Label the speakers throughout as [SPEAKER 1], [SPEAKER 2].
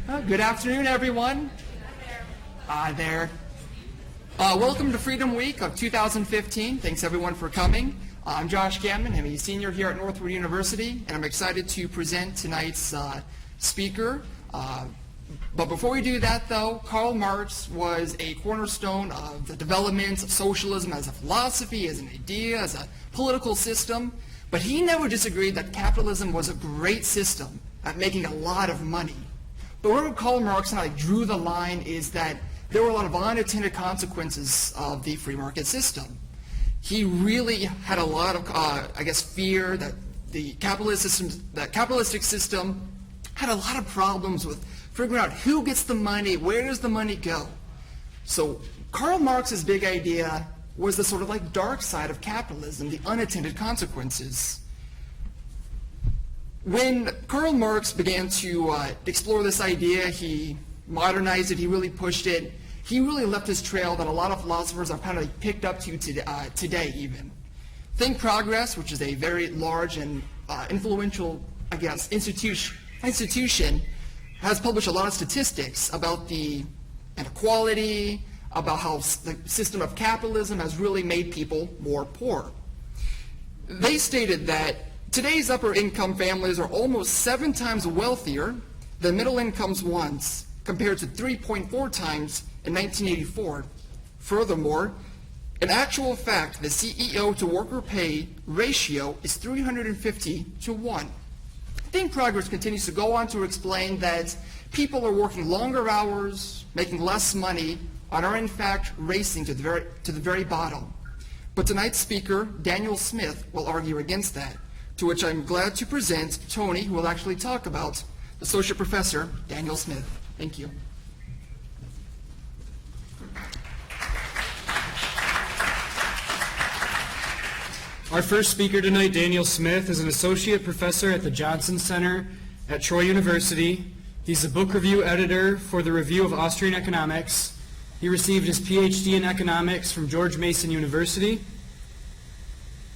[SPEAKER 1] Good afternoon, everyone. There. Welcome to Freedom Week of 2015. Thanks, everyone, for coming. I'm Josh Gammon. I'm a senior here at Northwood University, and I'm excited to present tonight's speaker. But before we do that, though, Karl Marx was a cornerstone of the development of socialism as a philosophy, as an idea, as a political system. But he never disagreed that capitalism was a great system at making a lot of money. But where Karl Marx and I drew the line is that there were a lot of unintended consequences of the free market system. He really had a lot of, fear that the capitalistic system had a lot of problems with figuring out who gets the money, where does the money go. So Karl Marx's big idea was the sort of like dark side of capitalism, the unintended consequences. When Karl Marx began to explore this idea, he modernized it, he really pushed it. He really left his trail that a lot of philosophers have kind of picked up to today even. Think Progress, which is a very large and influential, institution, has published a lot of statistics about the inequality, about how the system of capitalism has really made people more poor. They stated that today's upper income families are almost 7 times wealthier than middle incomes ones, compared to 3.4 times in 1984. Furthermore, in actual fact, the CEO to worker pay ratio is 350 to 1. Think Progress continues to go on to explain that people are working longer hours, making less money, and are in fact racing to the very bottom. But tonight's speaker, Daniel Smith, will argue against that, to which I'm glad to present Tony, who will actually talk about Associate Professor Daniel Smith. Thank you.
[SPEAKER 2] Our first speaker tonight, Daniel Smith, is an associate professor at the Johnson Center at Troy University. He's the book review editor for the Review of Austrian Economics. He received his PhD in economics from George Mason University.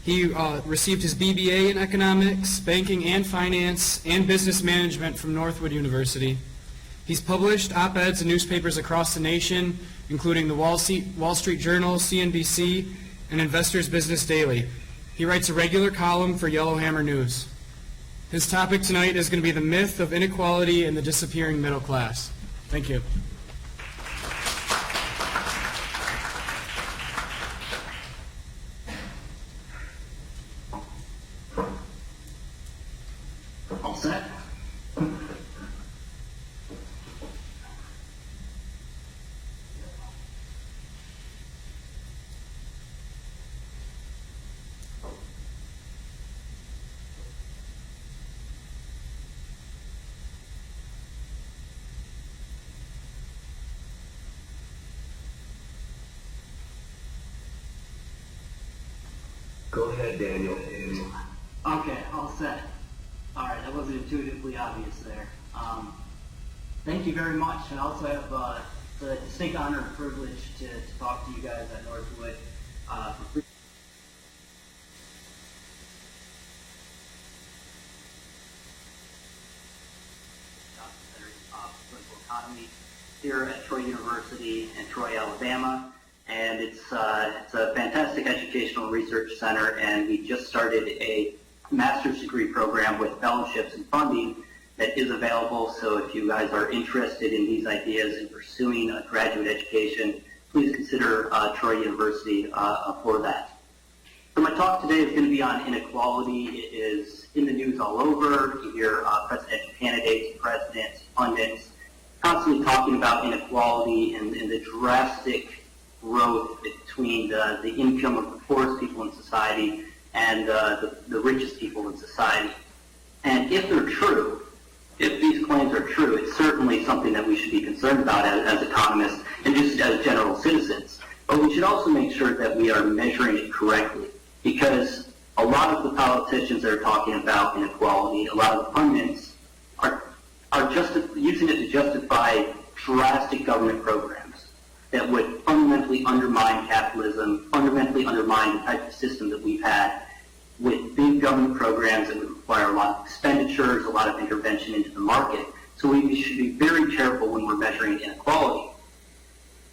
[SPEAKER 2] He received his BBA in economics, banking and finance, and business management from Northwood University. He's published op-eds in newspapers across the nation, including the Wall Street Journal, CNBC, and Investors Business Daily. He writes a regular column for Yellowhammer News. His topic tonight is going to be the myth of inequality and the disappearing middle class. Thank you.
[SPEAKER 3] All set?
[SPEAKER 4] Go ahead, Daniel.
[SPEAKER 3] Okay, all set. All right, that wasn't intuitively obvious there. Thank you very much, and I also have the distinct honor and privilege to talk to you guys at Northwood for free. Political economy here at Troy University in Troy, Alabama. And it's a fantastic educational research center, and we just started a master's degree program with fellowships and funding that is available. So if you guys are interested in these ideas and pursuing a graduate education, please consider Troy University for that. So my talk today is going to be on inequality. It is in the news all over. You hear presidential candidates, presidents, pundits constantly talking about inequality and the drastic growth between the income of the poorest people in society and the richest people in society. And if they're true, if these claims are true, it's certainly something that we should be concerned about as economists and just as general citizens. But we should also make sure that we are measuring it correctly, because a lot of the politicians that are talking about inequality, a lot of the pundits are just using it to justify drastic government programs that would fundamentally undermine capitalism, fundamentally undermine the type of system that we've had, with big government programs that would require a lot of expenditures, a lot of intervention into the market. So we should be very careful when we're measuring inequality.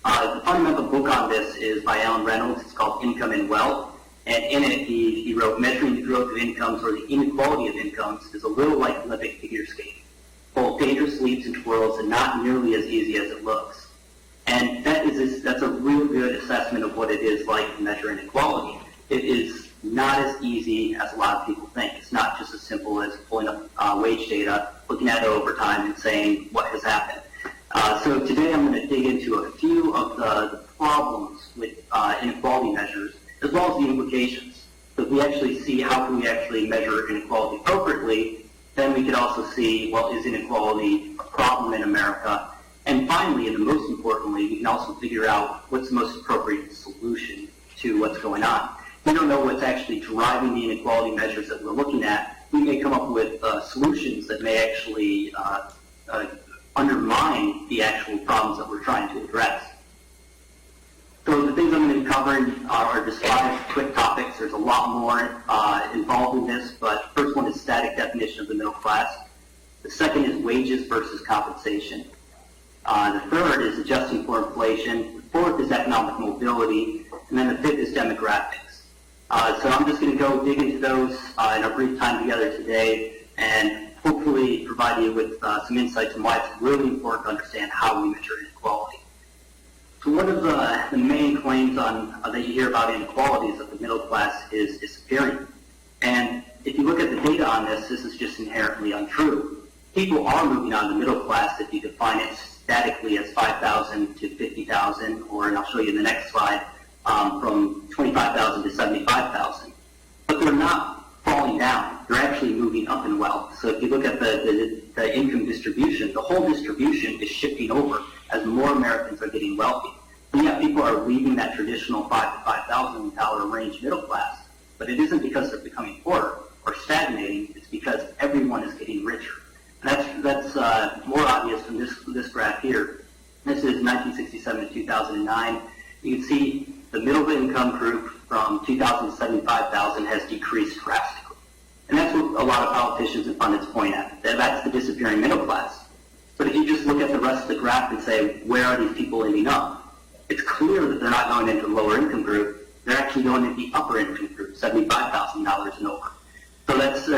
[SPEAKER 3] The fundamental book on this is by Alan Reynolds. It's called Income and Wealth. And in it, he wrote, measuring the growth of incomes or the inequality of incomes is a little like Olympic figure skating, full of dangerous leaps and twirls and not nearly as easy as it looks. And that's a real good assessment of what it is like to measure inequality. It is not as easy as a lot of people think. It's not just as simple as pulling up wage data, looking at it over time, and saying what has happened. So today I'm going to dig into a few of the problems with inequality measures, as well as the implications. So if we actually see how can we actually measure inequality appropriately, then we could also see, well, is inequality a problem in America? And finally, and most importantly, we can also figure out what's the most appropriate solution to what's going on. If we don't know what's actually driving the inequality measures that we're looking at, we may come up with solutions that may actually undermine the actual problems that we're trying to address. So the things I'm going to be covering are just 5 quick topics. There's a lot more involved in this, but the first one is static definition of the middle class. The second is wages versus compensation. The third is adjusting for inflation. The fourth is economic mobility. And then the fifth is demographics. So I'm just going to go dig into those in our brief time together today and hopefully provide you with some insights on why it's really important to understand how we measure inequality. So one of the main claims that you hear about inequality is that the middle class is disappearing. And if you look at the data on this, this is just inherently untrue. People are moving out of the middle class if you define it statically as 5,000 to 50,000, or, and I'll show you in the next slide, from 25,000 to 75,000. But they're not falling down. They're actually moving up in wealth. So if you look at the income distribution, the whole distribution is shifting over as more Americans are getting wealthy. And yet people are leaving that traditional $5,000 to $5,000 range middle class. But it isn't because they're becoming poorer or stagnating. It's because everyone is getting richer. And that's more obvious from this graph here. This is 1967 to 2009. You can see the middle income group from 2,000 to 75,000 has decreased drastically. And that's what a lot of politicians and pundits point at. That's the disappearing middle class. But if you just look at the rest of the graph and say, where are these people ending up? It's clear that they're not going into the lower income group. They're actually going into the upper income group, $75,000 and over. So that's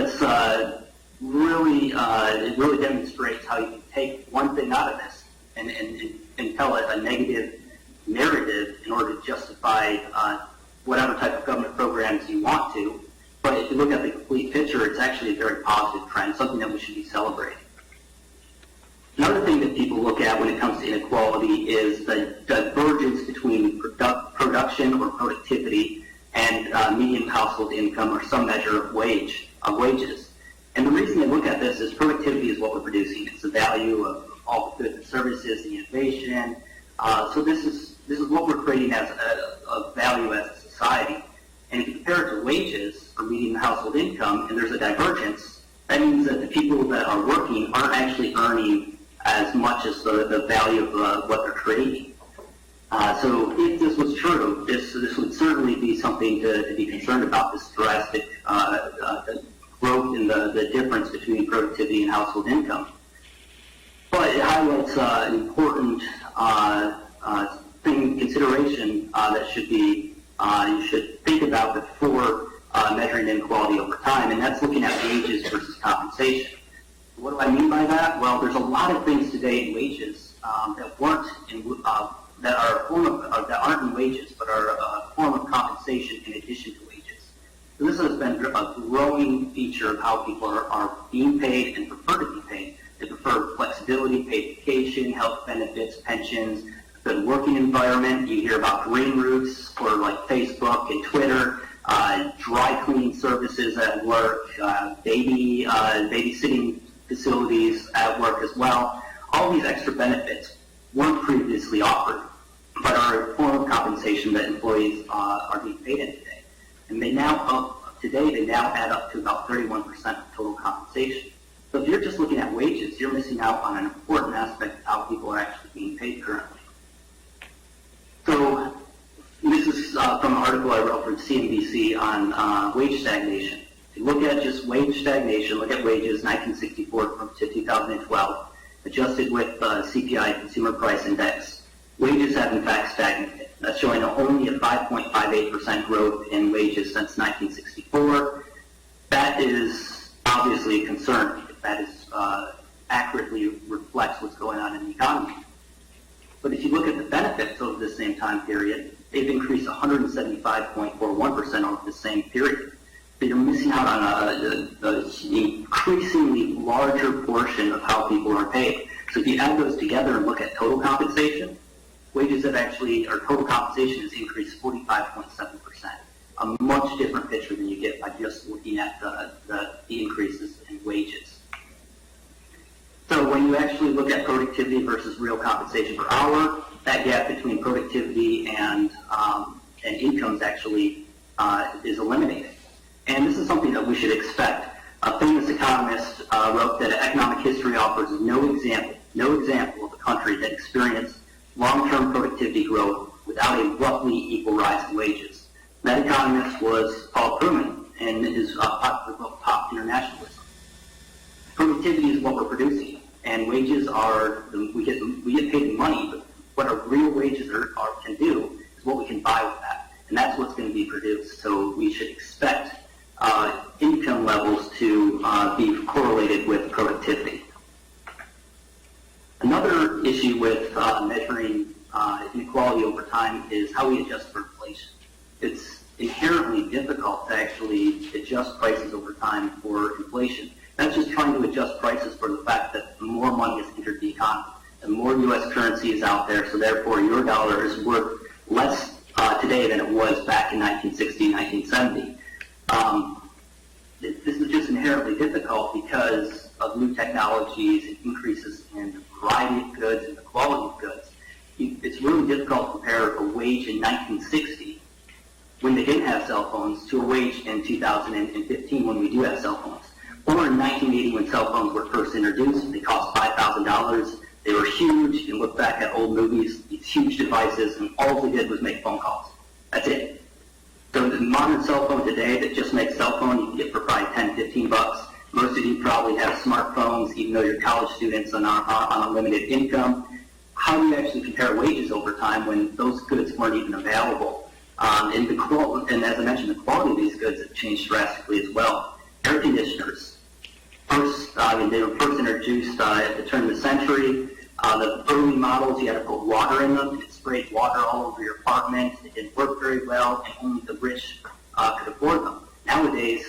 [SPEAKER 3] really it really demonstrates how you can take one thing out of this and tell it a negative narrative in order to justify whatever type of government programs you want to. But if you look at the complete picture, it's actually a very positive trend, something that we should be celebrating. Another thing that people look at when it comes to inequality is the divergence between production or productivity and median household income, or some measure of wages. And the reason they look at this is productivity is what we're producing. It's the value of all the goods and services, the innovation. So this is what we're creating as a value as a society. And if you compare it to wages or median household income, and there's a divergence, that means that the people that are working aren't actually earning as much as the value of what they're creating. So if this was true, this would certainly be something to be concerned about, this drastic growth in the difference between productivity and household income. But it highlights an important consideration that you should think about before measuring inequality over time, and that's looking at wages versus compensation. What do I mean by that? Well, there's a lot of things today in wages that aren't in wages, but are a form of compensation in addition to wages. So this has been a growing feature of how people are being paid and prefer to be paid. They prefer flexibility, paid vacation, health benefits, pensions, good working environment. You hear about green roofs for like Facebook and Twitter, dry cleaning services at work, babysitting facilities at work as well. All these extra benefits weren't previously offered, but are a form of compensation that employees are being paid in today. And they now add up to about 31% of total compensation. So if you're just looking at wages, you're missing out on an important aspect of how people are actually being paid currently. So this is from an article I wrote for CNBC on wage stagnation. If you look at just wage stagnation, look at wages 1964 to 2012, adjusted with CPI Consumer Price Index, wages have in fact stagnated. That's showing only a 5.58% growth in wages since 1964. That is obviously a concern. That is accurately reflects what's going on in the economy. But if you look at the benefits over the same time period, they've increased 175.41% over the same period. So you're missing out on an increasingly larger portion of how people are paid. So if you add those together and look at total compensation, wages have actually, or total compensation has increased 45.7%. A much different picture than you get by just looking at the increases in wages. So when you actually look at productivity versus real compensation per hour, that gap between productivity and incomes actually is eliminated. And this is something that we should expect. A famous economist wrote that economic history offers no example of a country that experienced long-term productivity growth without a roughly equal rise in wages. That economist was Paul Krugman in his popular book, Top Internationalism. Productivity is what we're producing, and wages are, we get paid the money, but what our real wages can do is what we can buy with that, and that's what's going to be produced. So we should expect income levels to be correlated with productivity. Another issue with measuring inequality over time is how we adjust for inflation. It's inherently difficult to actually adjust prices over time for inflation. That's just trying to adjust prices for the fact that more money has entered the economy. And more U.S. currency is out there, so therefore your dollar is worth less today than it was back in 1960, 1970. This is just inherently difficult because of new technologies and increases in the variety of goods and the quality of goods. It's really difficult to compare a wage in 1960 when they didn't have cell phones to a wage in 2015 when we do have cell phones. Or in 1980 when cell phones were first introduced, they cost $5,000. They were huge. You can look back at old movies, these huge devices, and all they did was make phone calls. That's it. So the modern cell phone today that just makes cell phone, you can get for probably $10, $15. Most of you probably have smartphones, even though you're college students on a limited income. How do you actually compare wages over time when those goods weren't even available? And as I mentioned, the quality of these goods have changed drastically as well. Air conditioners. They were first introduced at the turn of the century. The early models, you had to put water in them. It sprayed water all over your apartment. It didn't work very well, and only the rich could afford them. Nowadays,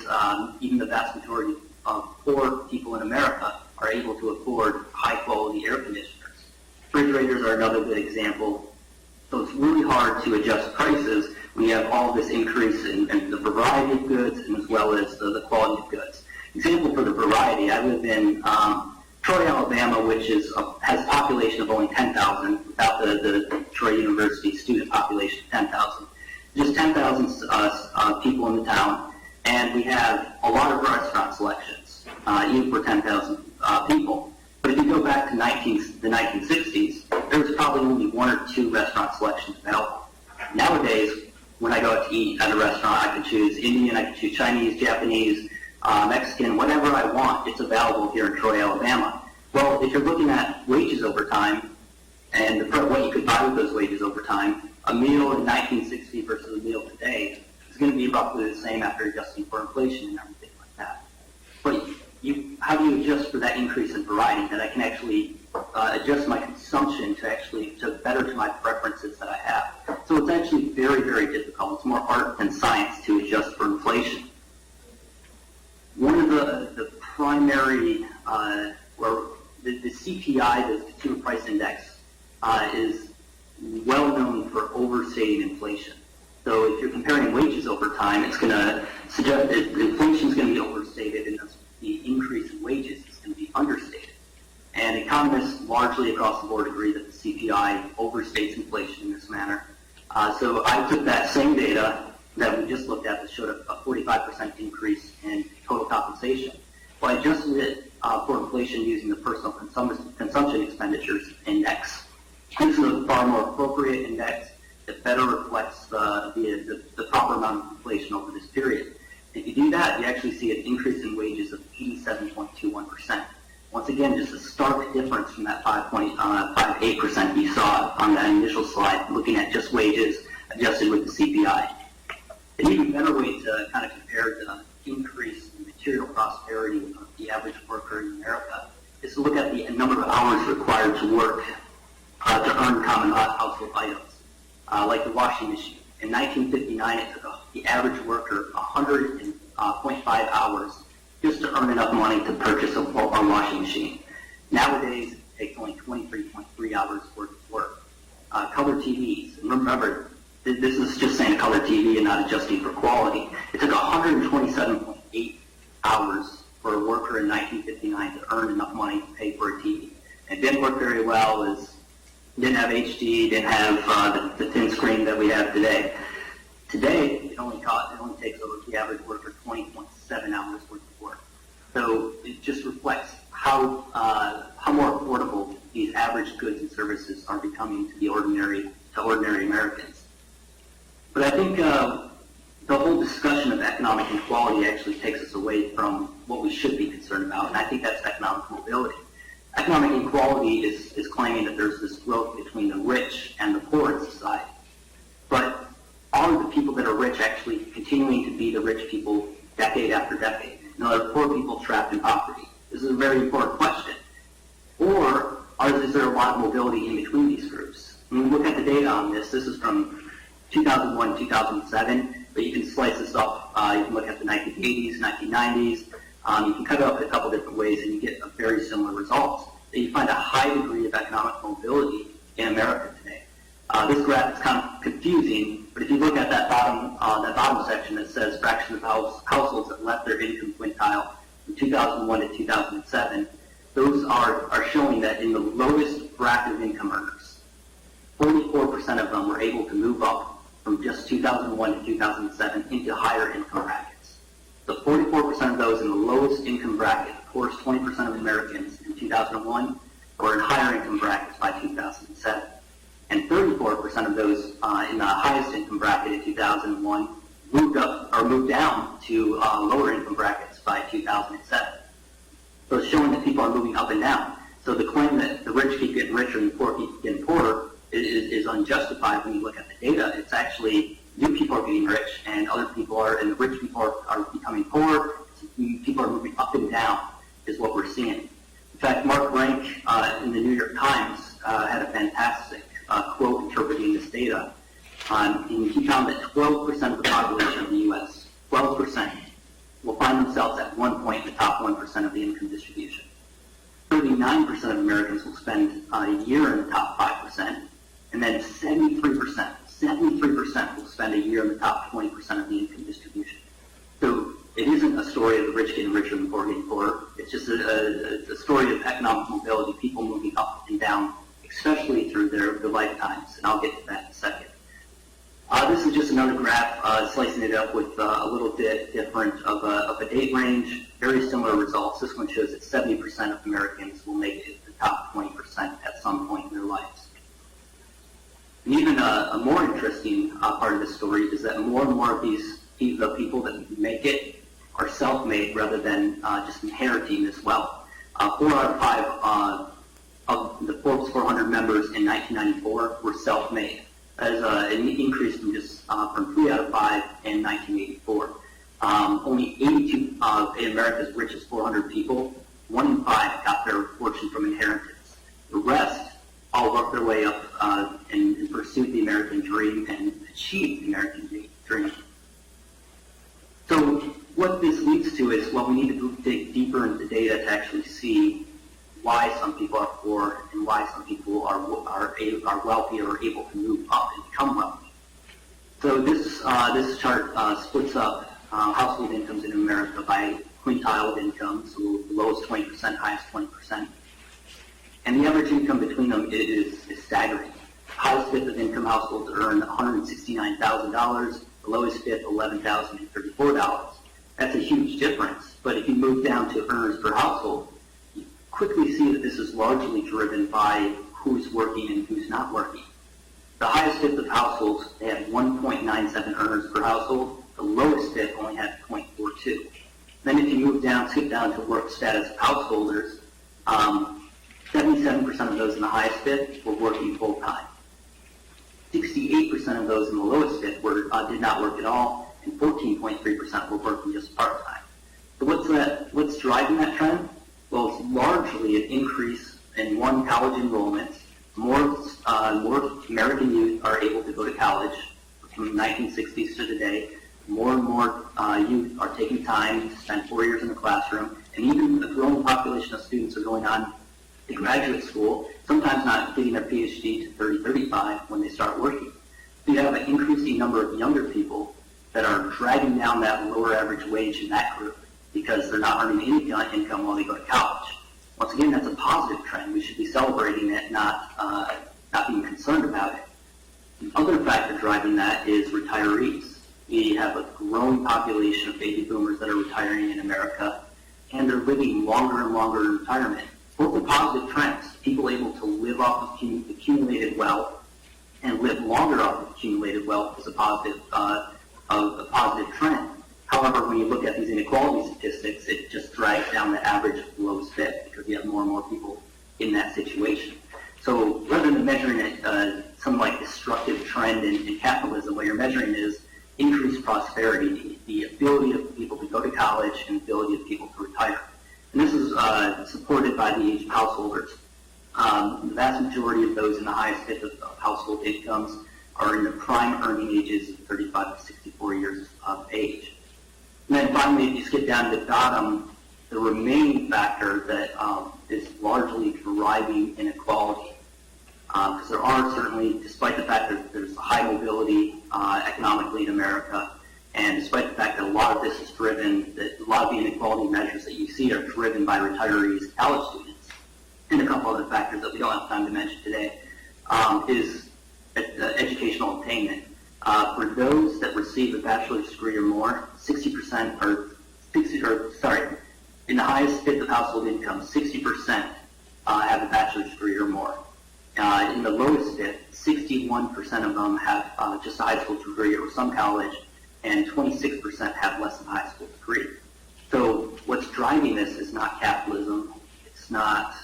[SPEAKER 3] even the vast majority of poor people in America are able to afford high-quality air conditioners. Refrigerators are another good example. So it's really hard to adjust prices when you have all this increase in the variety of goods and as well as the quality of goods. Example for the variety, I live in Troy, Alabama, which has a population of only 10,000, without the Troy University student population of 10,000. Just 10,000 people in the town, and we have a lot of restaurant selections, even for 10,000 people. But if you go back to the 1960s, there was probably only one or two restaurant selections available. Nowadays, when I go out to eat at a restaurant, I can choose Indian, I can choose Chinese, Japanese, Mexican, whatever I want, it's available here in Troy, Alabama. Well, if you're looking at wages over time and what you could buy with those wages over time, a meal in 1960 versus a meal today is going to be roughly the same after adjusting for inflation and everything like that. But how do you adjust for that increase in variety that I can actually adjust my consumption to better to my preferences that I have? So it's actually very, very difficult. It's more art than science to adjust for inflation. One of the primary, the CPI, the Consumer Price Index, is well known for overstating inflation. So if you're comparing wages over time, it's going to suggest that inflation is going to be overstated and the increase in wages is going to be understated. And economists largely across the board agree that the CPI overstates inflation in this manner. So I took that same data that we just looked at that showed a 45% increase in total compensation. Well, I adjusted it for inflation using the personal consumption expenditures index. This is a far more appropriate index that better reflects the proper amount of inflation over this period. If you do that, you actually see an increase in wages of 87.21%. Once again, just a stark difference from that 5.58% you saw on that initial slide, looking at just wages adjusted with the CPI. An even better way to kind of compare the increase in material prosperity of the average worker in America is to look at the number of hours required to work to earn common household items, like the washing machine. In 1959, it took the average worker 100.5 hours just to earn enough money to purchase a washing machine. Nowadays, it takes only 23.3 hours worth of work. Color TVs, and remember, this is just saying color TV and not adjusting for quality. It took 127.8 hours for a worker in 1959 to earn enough money to pay for a TV. It didn't work very well, didn't have HD, didn't have the thin screen that we have today. Today, it only takes the average worker 20.7 hours worth of work. So it just reflects how more affordable these average goods and services are becoming to ordinary Americans. But I think the whole discussion of economic inequality actually takes us away from what we should be concerned about, and I think that's economic mobility. Economic inequality is claiming that there's this growth between the rich and the poor in society. But are the people that are rich actually continuing to be the rich people decade after decade? And are the poor people trapped in poverty? This is a very important question. Or is there a lot of mobility in between these groups? When we look at the data on this is from 2001 2007, but you can slice this up. You can look at the 1980s, 1990s. You can cut it up in a couple different ways, and you get a very similar results. That you find a high degree of economic mobility in America today. This graph is kind of confusing, but if you look at that bottom section that says fraction of households that left their income quintile from 2001 to 2007, those are showing that in the lowest bracket of income earners, 44% of them were able to move up from just 2001 to 2007 into higher income brackets. So 44% of those in the lowest income bracket, of course 20% of Americans in 2001, were in higher income brackets by 2007. And 34% of those in the highest income bracket in 2001 moved down to lower income brackets by 2007. So it's showing that people are moving up and down. So the claim that the rich keep getting richer and the poor keep getting poorer is unjustified when you look at the data. It's actually new people are getting rich and the rich people are becoming poor. People are moving up and down is what we're seeing. In fact, Mark Rank in the New York Times had a fantastic quote interpreting this data. And he found that 12% of the population of the U.S., 12%, will find themselves at one point in the top 1% of the income distribution. 39% of Americans will spend a year in the top 5%, and then 73% will spend a year in the top 20% of the income distribution. So it isn't a story of the rich getting richer and the poor getting poorer. It's just a story of economic mobility, people moving up and down, especially through their lifetimes, and I'll get to that in a second. This is just another graph slicing it up with a little bit different of a date range, very similar results. This one shows that 70% of Americans will make it to the top 20% at some point in their lives. And even a more interesting part of this story is that more and more of the people that make it are self-made rather than just inheriting this wealth. 4 out of 5 of the Forbes 400 members in 1994 were self-made. That is an increase from from 3 out of 5 in 1984. Only 82 of America's richest 400 people, 1 in 5 got their fortune from inheritance. The rest all worked their way up and pursued the American dream and achieved the American dream. So what this leads to is, we need to dig deeper into data to actually see why some people are poor and why some people are wealthy or able to move up and become wealthy. So this chart splits up household incomes in America by quintile of income, so the lowest 20%, highest 20%. And the average income between them is staggering. The highest fifth of income households earn $169,000, the lowest fifth $11,034. That's a huge difference, but if you move down to earners per household, quickly see that this is largely driven by who's working and who's not working. The highest fifth of households, they had 1.97 earners per household. The lowest fifth only had 0.42. Then if you skip down to work status of householders, 77% of those in the highest bid were working full-time. 68% of those in the lowest bid did not work at all, and 14.3% were working just part-time. So what's driving that trend? Well, it's largely an increase in college enrollments. More American youth are able to go to college from the 1960s to today. More and more youth are taking time to spend 4 years in the classroom, and even a growing population of students are going on to graduate school, sometimes not getting their PhD to 30, 35 when they start working. So you have an increasing number of younger people that are dragging down that lower average wage in that group because they're not earning any income while they go to college. Once again, that's a positive trend. We should be celebrating it, not being concerned about it. The other factor driving that is retirees. We have a growing population of baby boomers that are retiring in America, and they're living longer and longer in retirement. Both are positive trends. People able to live off of accumulated wealth and live longer off of accumulated wealth is a positive trend. However, when you look at these inequality statistics, it just drags down the average of the lowest bid because you have more and more people in that situation. So rather than measuring it some like destructive trend in capitalism, what you're measuring is increased prosperity, the ability of people to go to college and the ability of people to retire. And this is supported by the age of householders. The vast majority of those in the highest bid of household incomes are in the prime earning ages of 35 to 64 years of age. And then finally, if you skip down to the bottom, the remaining factor that is largely driving inequality, because there are certainly, despite the fact that there's high mobility economically in America, and despite the fact that a lot of this is driven, that a lot of the inequality measures that you see are driven by retirees, college students, and a couple other factors that we don't have time to mention today, is educational attainment. For those that receive a bachelor's degree or more, 60% in the highest fifth of household income, 60% have a bachelor's degree or more. In the lowest fifth, 61% of them have just a high school degree or some college, and 26% have less than a high school degree. So what's driving this is not capitalism. It's not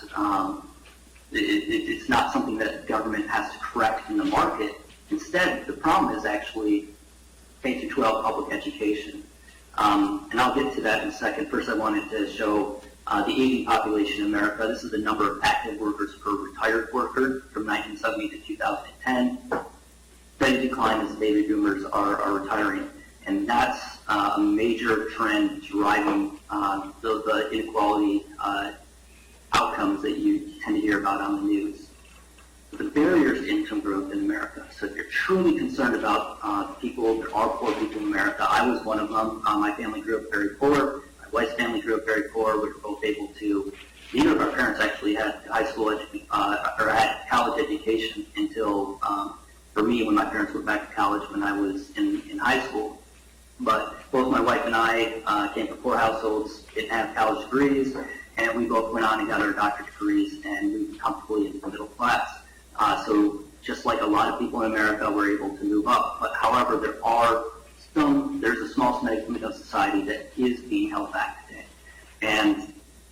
[SPEAKER 3] it's not something that the government has to correct in the market. Instead, the problem is actually K through 12 public education. And I'll get to that in a second. First, I wanted to show the aging population in America. This is the number of active workers per retired worker from 1970 to 2010. Steady decline as baby boomers are retiring. And that's a major trend driving the inequality outcomes that you tend to hear about on the news. The barriers to income growth in America. So if you're truly concerned about people, there are poor people in America. I was one of them. My family grew up very poor. My wife's family grew up very poor. We were both able to, neither of our parents actually had high school or had college education until, for me, when my parents went back to college when I was in high school. But both my wife and I came from poor households, didn't have college degrees, and we both went on and got our doctorate degrees and moved comfortably into the middle class. So just like a lot of people in America, we're able to move up. But however, there's a small segment of society that is being held back today. And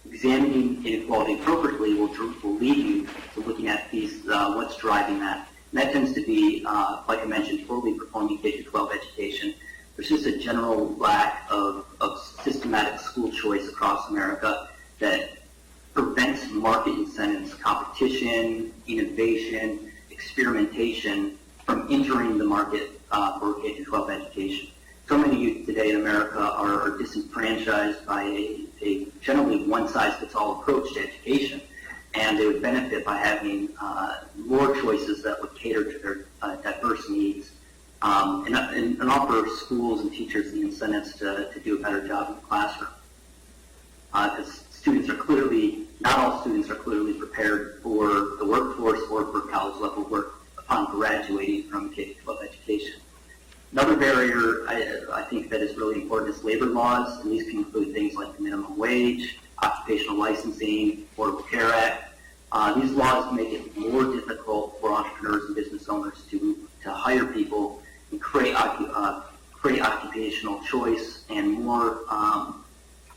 [SPEAKER 3] examining inequality appropriately will lead you to looking at these, what's driving that. And that tends to be, like I mentioned, poorly performing K-12 education. There's just a general lack of systematic school choice across America that prevents market incentives, competition, innovation, experimentation from entering the market for K-12 education. So many youth today in America are disenfranchised by a generally one-size-fits-all approach to education, and they would benefit by having more choices that would cater to their diverse needs and offer schools and teachers the incentives to do a better job in the classroom. Because not all students are clearly prepared for the workforce or for college level work upon graduating from K-12 education. Another barrier I think that is really important is labor laws, and these can include things like the minimum wage, occupational licensing, Affordable Care Act. These laws make it more difficult for entrepreneurs and business owners to hire people and create occupational choice and more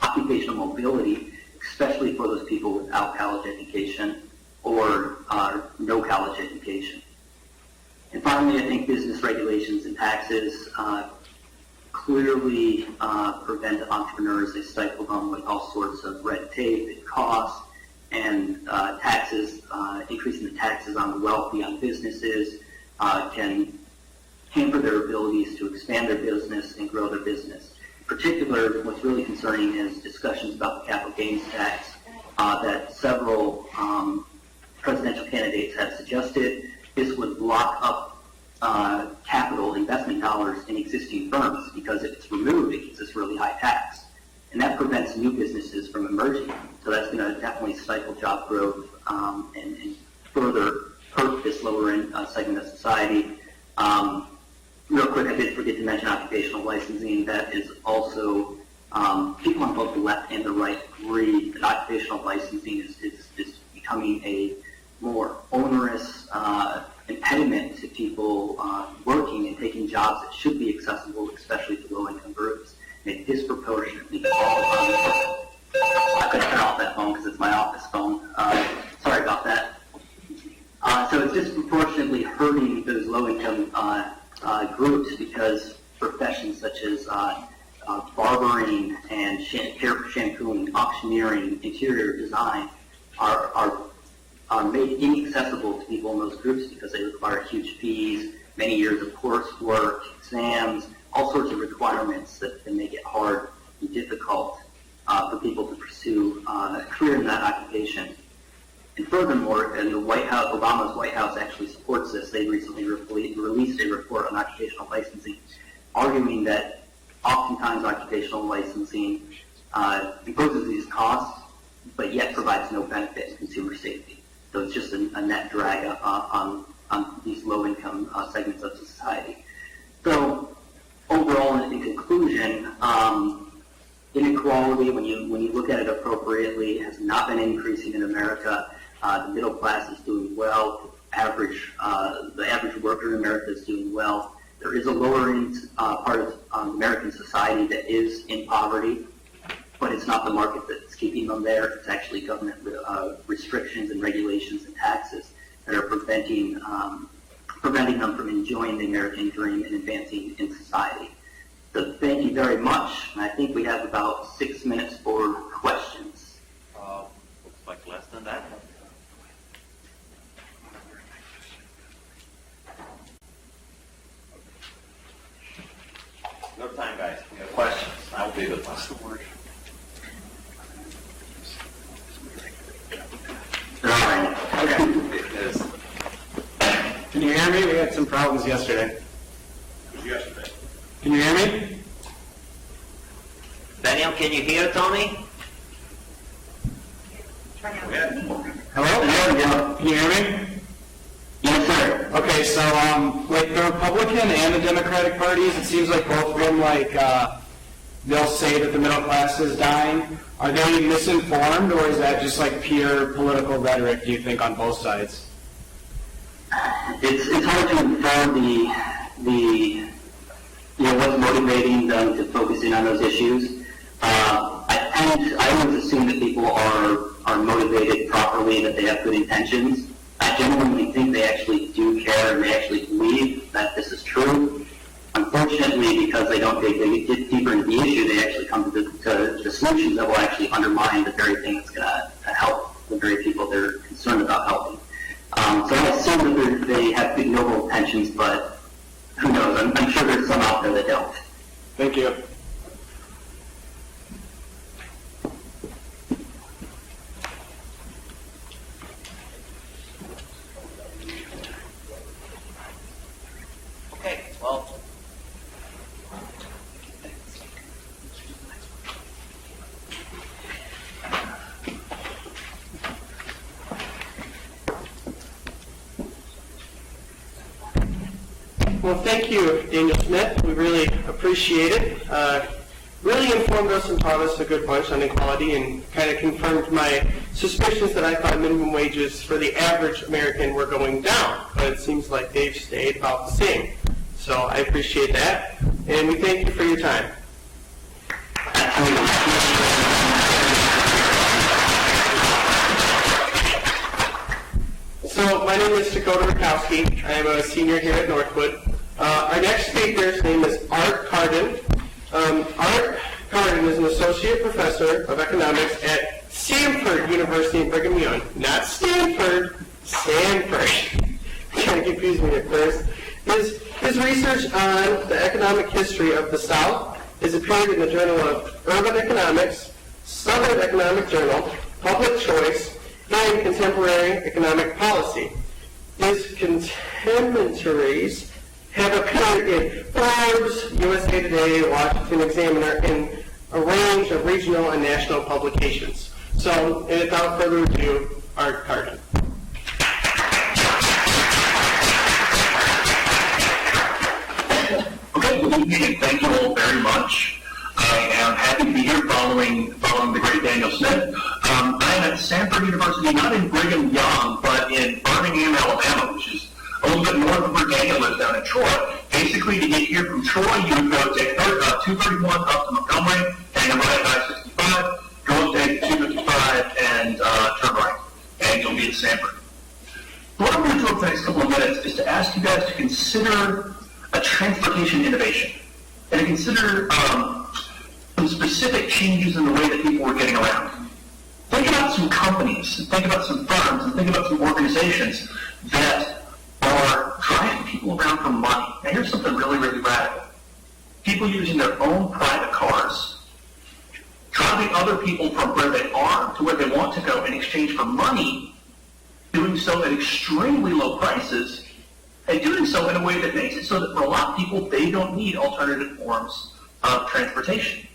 [SPEAKER 3] occupational mobility, especially for those people without college college education. And finally, I think business regulations and taxes clearly prevent entrepreneurs. They stifle them with all sorts of red tape and costs, and taxes, increasing the taxes on the wealthy, on businesses, can hamper their abilities to expand their business and grow their business. In particular, what's really concerning is discussions about the capital gains tax that several presidential candidates have suggested. This would lock up capital investment dollars in existing firms, because if it's removed, it gets this really high tax. And that prevents new businesses from emerging. So that's going to definitely stifle job growth and further hurt this lower end segment of society. Real quick, I did forget to mention occupational licensing. That is also, people on both the left and the right agree that occupational licensing is becoming a more onerous impediment to people working and taking jobs that should be accessible, especially to low-income groups. And it disproportionately falls on the... I could turn off that phone because it's my office phone. Sorry about that. So it's disproportionately hurting those low-income groups, because professions such as barbering and shampooing, auctioneering, interior design are made inaccessible to people in those groups because they require huge fees, many years of coursework, exams, all sorts of requirements that can make it hard and difficult for people to pursue a career in that occupation. And furthermore, and the White House, Obama's White House actually supports this. They recently released a report on occupational licensing, arguing that oftentimes occupational licensing imposes these costs, but yet provides no benefit in consumer safety. So it's just a net drag on these low-income segments of society. So overall, in conclusion, inequality, when you look at it appropriately, has not been increasing in America. The middle class is doing well. The average worker in America is doing well. There is a lower-end part of American society that is in poverty, but it's not the market that's keeping them there. It's actually government restrictions and regulations and taxes that are preventing them from enjoying the American dream and advancing in society. So thank you very much. And I think we have about 6 minutes for questions.
[SPEAKER 5] Looks like less than that. No time, guys. We have questions. I will be the last word.
[SPEAKER 6] Can you hear me? We had some problems yesterday. Can you hear me?
[SPEAKER 5] Daniel, can you hear Tony?
[SPEAKER 6] Hello? Yeah. Can you hear me?
[SPEAKER 3] Yes, sir.
[SPEAKER 6] Okay, so with the Republican and the Democratic parties, it seems like both of them, they'll say that the middle class is dying. Are they misinformed, or is that just like pure political rhetoric, do you think, on both sides?
[SPEAKER 3] It's hard to infer what's motivating them to focus in on those issues. I always assume that people are motivated properly, that they have good intentions. I genuinely think they actually do care and they actually believe that this is true. Unfortunately, because they don't dig deeper into the issue, they actually come to the solutions that will actually undermine the very thing that's going to help the very people they're concerned about helping. So I assume that they have good noble intentions, but who knows? I'm sure there's some out there that don't.
[SPEAKER 6] Thank you.
[SPEAKER 5] Okay, well.
[SPEAKER 7] Well, thank you, Daniel Smith. We really appreciate it. Really informed us and taught us a good bunch on equality and kind of confirmed my suspicions that I thought minimum wages for the average American were going down. But it seems like they've stayed about the same. So I appreciate that. And we thank you for your time. So my name is Dakota Rakowski. I am a senior here at Northwood. Our next speaker's name is Art Carden. Art Carden is an associate professor of economics at Stanford University in Brigham Young. Not Stanford, Stanford. Kind of confused me at first. His research on the economic history of the South is appeared in the Journal of Urban Economics, Southern Economic Journal, Public Choice, and Contemporary Economic Policy. His contemporaries have appeared in Forbes, USA Today, Washington Examiner, and a range of regional and national publications. So, without further ado, Art Carden.
[SPEAKER 8] Okay, good evening. Thank you all very much. I am happy to be here following the great Daniel Smith. I am at Stanford University, not in Brigham Young, but in Birmingham, Alabama, which is a little bit north of where Daniel lives down in Troy. Basically, to get here from Troy, you would go take 231 up to Montgomery, hang a right at I-65, go up take 255 and turn right, and you'll be at Stanford. What I'm going to do over the next couple of minutes is to ask you guys to consider a transportation innovation, and to consider some specific changes in the way that people were getting around. Think about some companies, and think about some firms, and think about some organizations that are driving people around for money. And here's something really, really radical. People using their own private cars, driving other people from where they are to where they want to go in exchange for money, doing so at extremely low prices, and doing so in a way that makes it so that for a lot of people, they don't need alternative forms of transportation.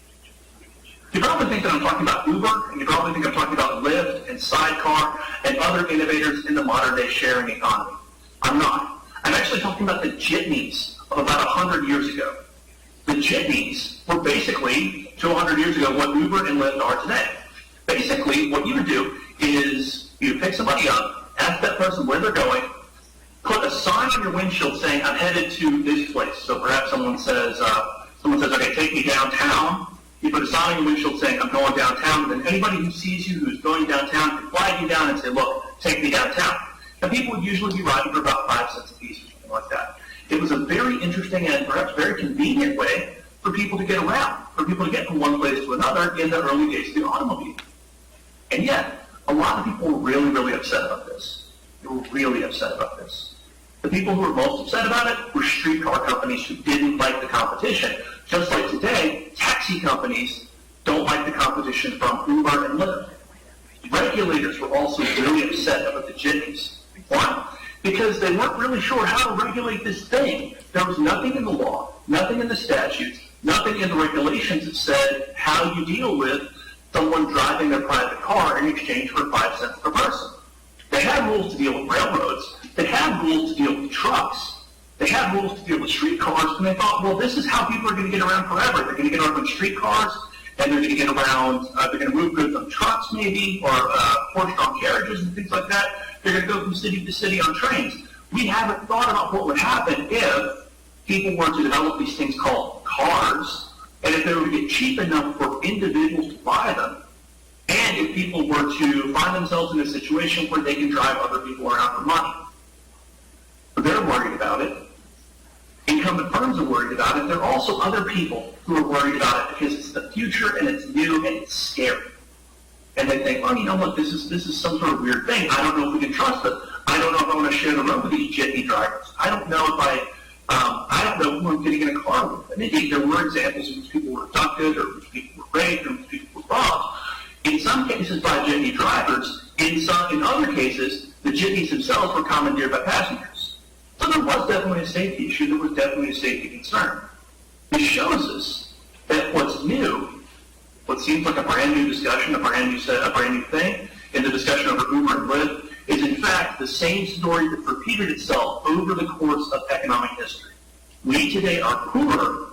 [SPEAKER 8] You probably think that I'm talking about Uber, and you probably think I'm talking about Lyft and Sidecar and other innovators in the modern-day sharing economy. I'm not. I'm actually talking about the jitneys of about 100 years ago. The jitneys were basically, to 100 years ago, what Uber and Lyft are today. Basically, what you would do is you pick somebody up, ask that person where they're going, put a sign on your windshield saying, I'm headed to this place. So perhaps someone says, okay, take me downtown. You put a sign on your windshield saying, I'm going downtown. And then anybody who sees you who's going downtown can flag you down and say, look, take me downtown. Now, people would usually be riding for about 5 cents a piece or something like that. It was a very interesting and perhaps very convenient way for people to get around, for people to get from one place to another in the early days of the automobile. And yet, a lot of people were really, really upset about this. They were really upset about this. The people who were most upset about it were streetcar companies who didn't like the competition. Just like today, taxi companies don't like the competition from Uber and Lyft. Regulators were also really upset about the jitneys. Why? Because they weren't really sure how to regulate this thing. There was nothing in the law, nothing in the statutes, nothing in the regulations that said how you deal with someone driving their private car in exchange for 5 cents per person. They had rules to deal with railroads. They had rules to deal with trucks. They had rules to deal with streetcars, and they thought, well, this is how people are going to get around forever. They're going to get around on streetcars, and they're going to get around, they're going to move goods on trucks maybe, or horse-drawn carriages and things like that. They're going to go from city to city on trains. We haven't thought about what would happen if people were to develop these things called cars, and if they were to get cheap enough for individuals to buy them, and if people were to find themselves in a situation where they can drive other people around for money. They're worried about it. Incumbent firms are worried about it. There are also other people who are worried about it because it's the future and it's new and it's scary. And they think, oh, you know what, this is some sort of weird thing. I don't know if we can trust it. I don't know if I want to share the road with these jitney drivers. I don't know if I don't know who I'm getting in a car with. And indeed, there were examples in which people were abducted or which people were raped or which people were robbed. In some cases by jitney drivers. In other cases, the jitneys themselves were commandeered by passengers. So there was definitely a safety issue. There was definitely a safety concern. This shows us that what's new, what seems like a brand new discussion, a brand new thing, in the discussion over Uber and Lyft, is in fact the same story that repeated itself over the course of economic history. We today are poorer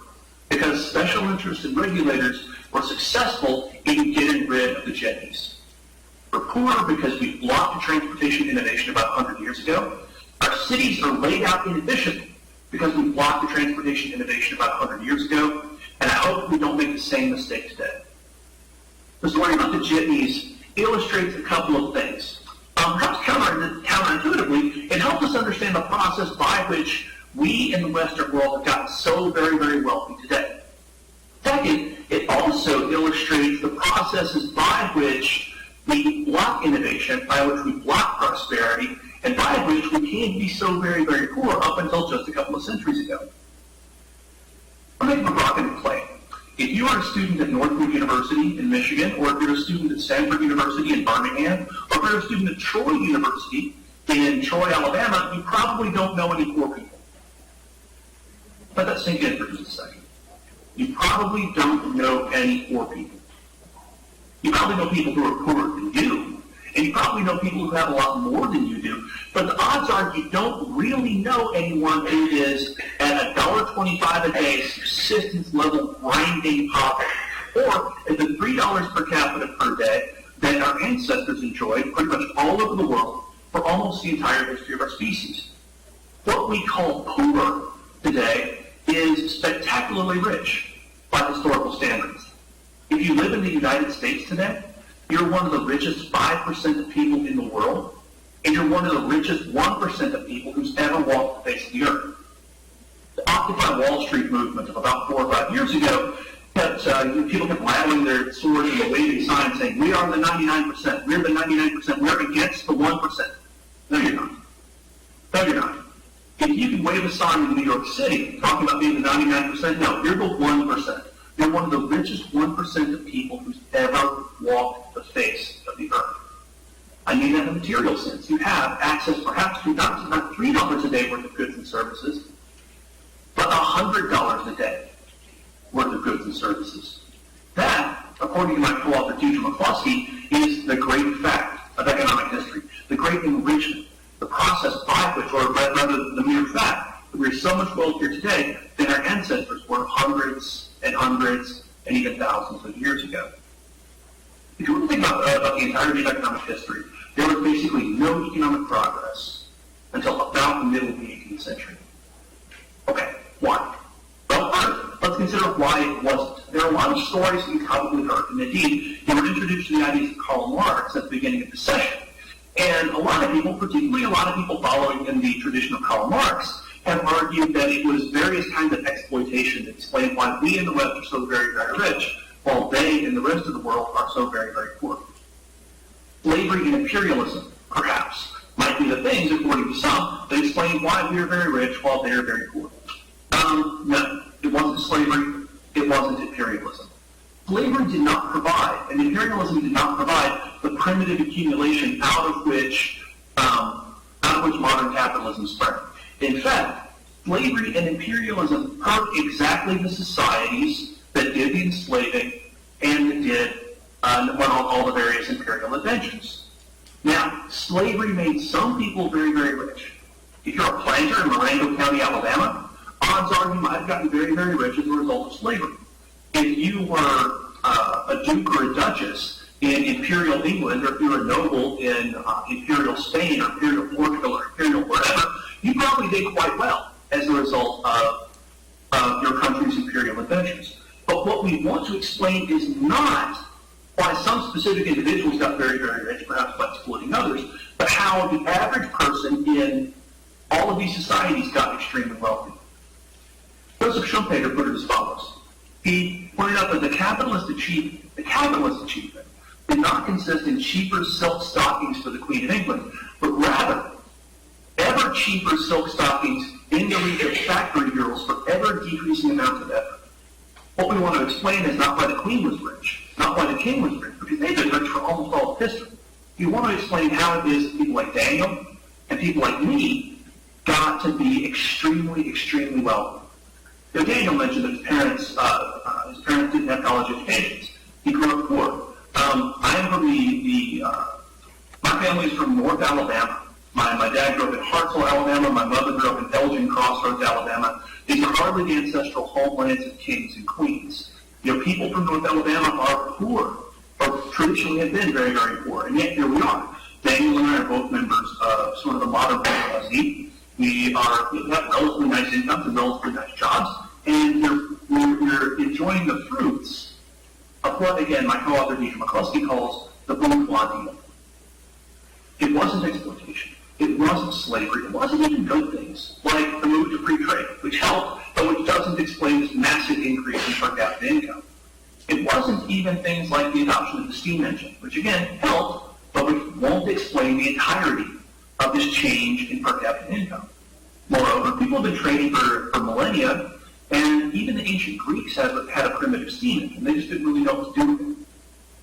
[SPEAKER 8] because special interests and regulators were successful in getting rid of the jitneys. We're poorer because we blocked the transportation innovation about 100 years ago. Our cities are laid out inefficiently because we blocked the transportation innovation about 100 years ago, and I hope we don't make the same mistake today. The story about the jitneys illustrates a couple of things. Perhaps counterintuitively, it helps us understand the process by which we in the Western world have gotten so very, very wealthy today. Second, it also illustrates the processes by which we block innovation, by which we block prosperity, and by which we can be so very, very poor up until just a couple of centuries ago. I'm making a provocative claim. If you are a student at Northwood University in Michigan, or if you're a student at Stanford University in Birmingham, or if you're a student at Troy University in Troy, Alabama, you probably don't know any poor people. Let that sink in for just a second. You probably don't know any poor people. You probably know people who are poorer than you, and you probably know people who have a lot more than you do, but the odds are you don't really know anyone who is at $1.25 a day subsistence level grinding poverty, or at the $3 per capita per day that our ancestors enjoyed pretty much all over the world for almost the entire history of our species. What we call poor today is spectacularly rich by historical standards. If you live in the United States today, you're one of the richest 5% of people in the world, and you're one of the richest 1% of people who's ever walked the face of the earth. The Occupy Wall Street movement of about 4 or 5 years ago, people kept rattling their swords and waving signs saying, we are the 99%, we're the 99%, we're against the 1%. No, you're not. No, you're not. If you can wave a sign in New York City talking about being the 99%, no, you're the 1%. You're one of the richest 1% of people who's ever walked the face of the earth. I mean that in a material sense. You have access perhaps to not $3 a day worth of goods and services, but $100 a day worth of goods and services. That, according to my co-author Deidre McCluskey, is the great fact of economic history, the great enrichment, the process by which, or rather the mere fact, that we're so much wealthier today than our ancestors were hundreds and hundreds and even thousands of years ago. If you want to think about the entirety of economic history, there was basically no economic progress until about the middle of the 18th century. Okay, why? Well, first, let's consider why it wasn't. There are a lot of stories that you've probably heard, and indeed, you were introduced to the ideas of Karl Marx at the beginning of the session. And a lot of people, particularly a lot of people following in the tradition of Karl Marx, have argued that it was various kinds of exploitation that explain why we in the West are so very, very rich, while they in the rest of the world are so very, very poor. Slavery and imperialism, perhaps, might be the things, according to some, that explain why we are very rich while they are very poor. No, it wasn't slavery, it wasn't imperialism. Slavery did not provide, and imperialism did not provide, the primitive accumulation out of which modern capitalism sprang. In fact, slavery and imperialism hurt exactly the societies that did the enslaving and that did all the various imperial inventions. Now, slavery made some people very, very rich. If you're a planter in Marengo County, Alabama, odds are you might have gotten very, very rich as a result of slavery. If you were a duke or a duchess in imperial England, or if you were a noble in imperial Spain or imperial Portugal or imperial wherever, you probably did quite well as a result of your country's imperial inventions. But what we want to explain is not why some specific individuals got very, very rich, perhaps by exploiting others, but how the average person in all of these societies got extremely wealthy. Joseph Schumpeter put it as follows. He pointed out that the capitalist achievement did not consist in cheaper silk stockings for the Queen of England, but rather ever cheaper silk stockings in the reach of factory girls for ever decreasing amounts of effort. What we want to explain is not why the Queen was rich, not why the King was rich, because they've been rich for almost all of history. We want to explain how it is people like Daniel and people like me got to be extremely, extremely wealthy. Now, Daniel mentioned that his parents didn't have college educations. He grew up poor. I am from my family is from North Alabama. My dad grew up in Hartselle, Alabama. My mother grew up in Elgin Crossroads, Alabama. These are hardly the ancestral homelands of kings and queens. People from North Alabama are poor, or traditionally have been very, very poor, and yet here we are. Daniel and I are both members of sort of the modern bourgeoisie. We have relatively nice incomes and relatively nice jobs, and we're enjoying the fruits of what, again, my co-author Deidre McCluskey calls the bourgeoisie. It wasn't exploitation. It wasn't slavery. It wasn't even good things, like the move to free trade, which helped, but which doesn't explain this massive increase in per capita income. It wasn't even things like the adoption of the steam engine, which again helped, but which won't explain the entirety of this change in per capita income. Moreover, people have been trading for millennia, and even the ancient Greeks had a primitive steam engine. They just didn't really know what to do with it.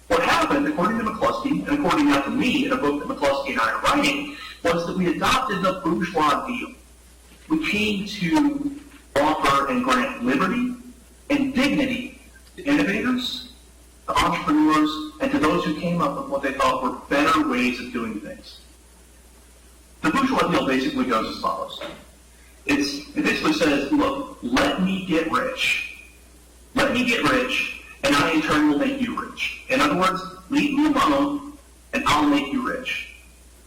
[SPEAKER 8] What happened, according to McCluskey, and according now to me in a book that McCluskey and I are writing, was that we adopted the bourgeois deal. We came to offer and grant liberty and dignity to innovators, to entrepreneurs, and to those who came up with what they thought were better ways of doing things. The bourgeois deal basically goes as follows. It basically says, look, let me get rich. Let me get rich, and I in turn will make you rich. In other words, leave me alone, and I'll make you rich.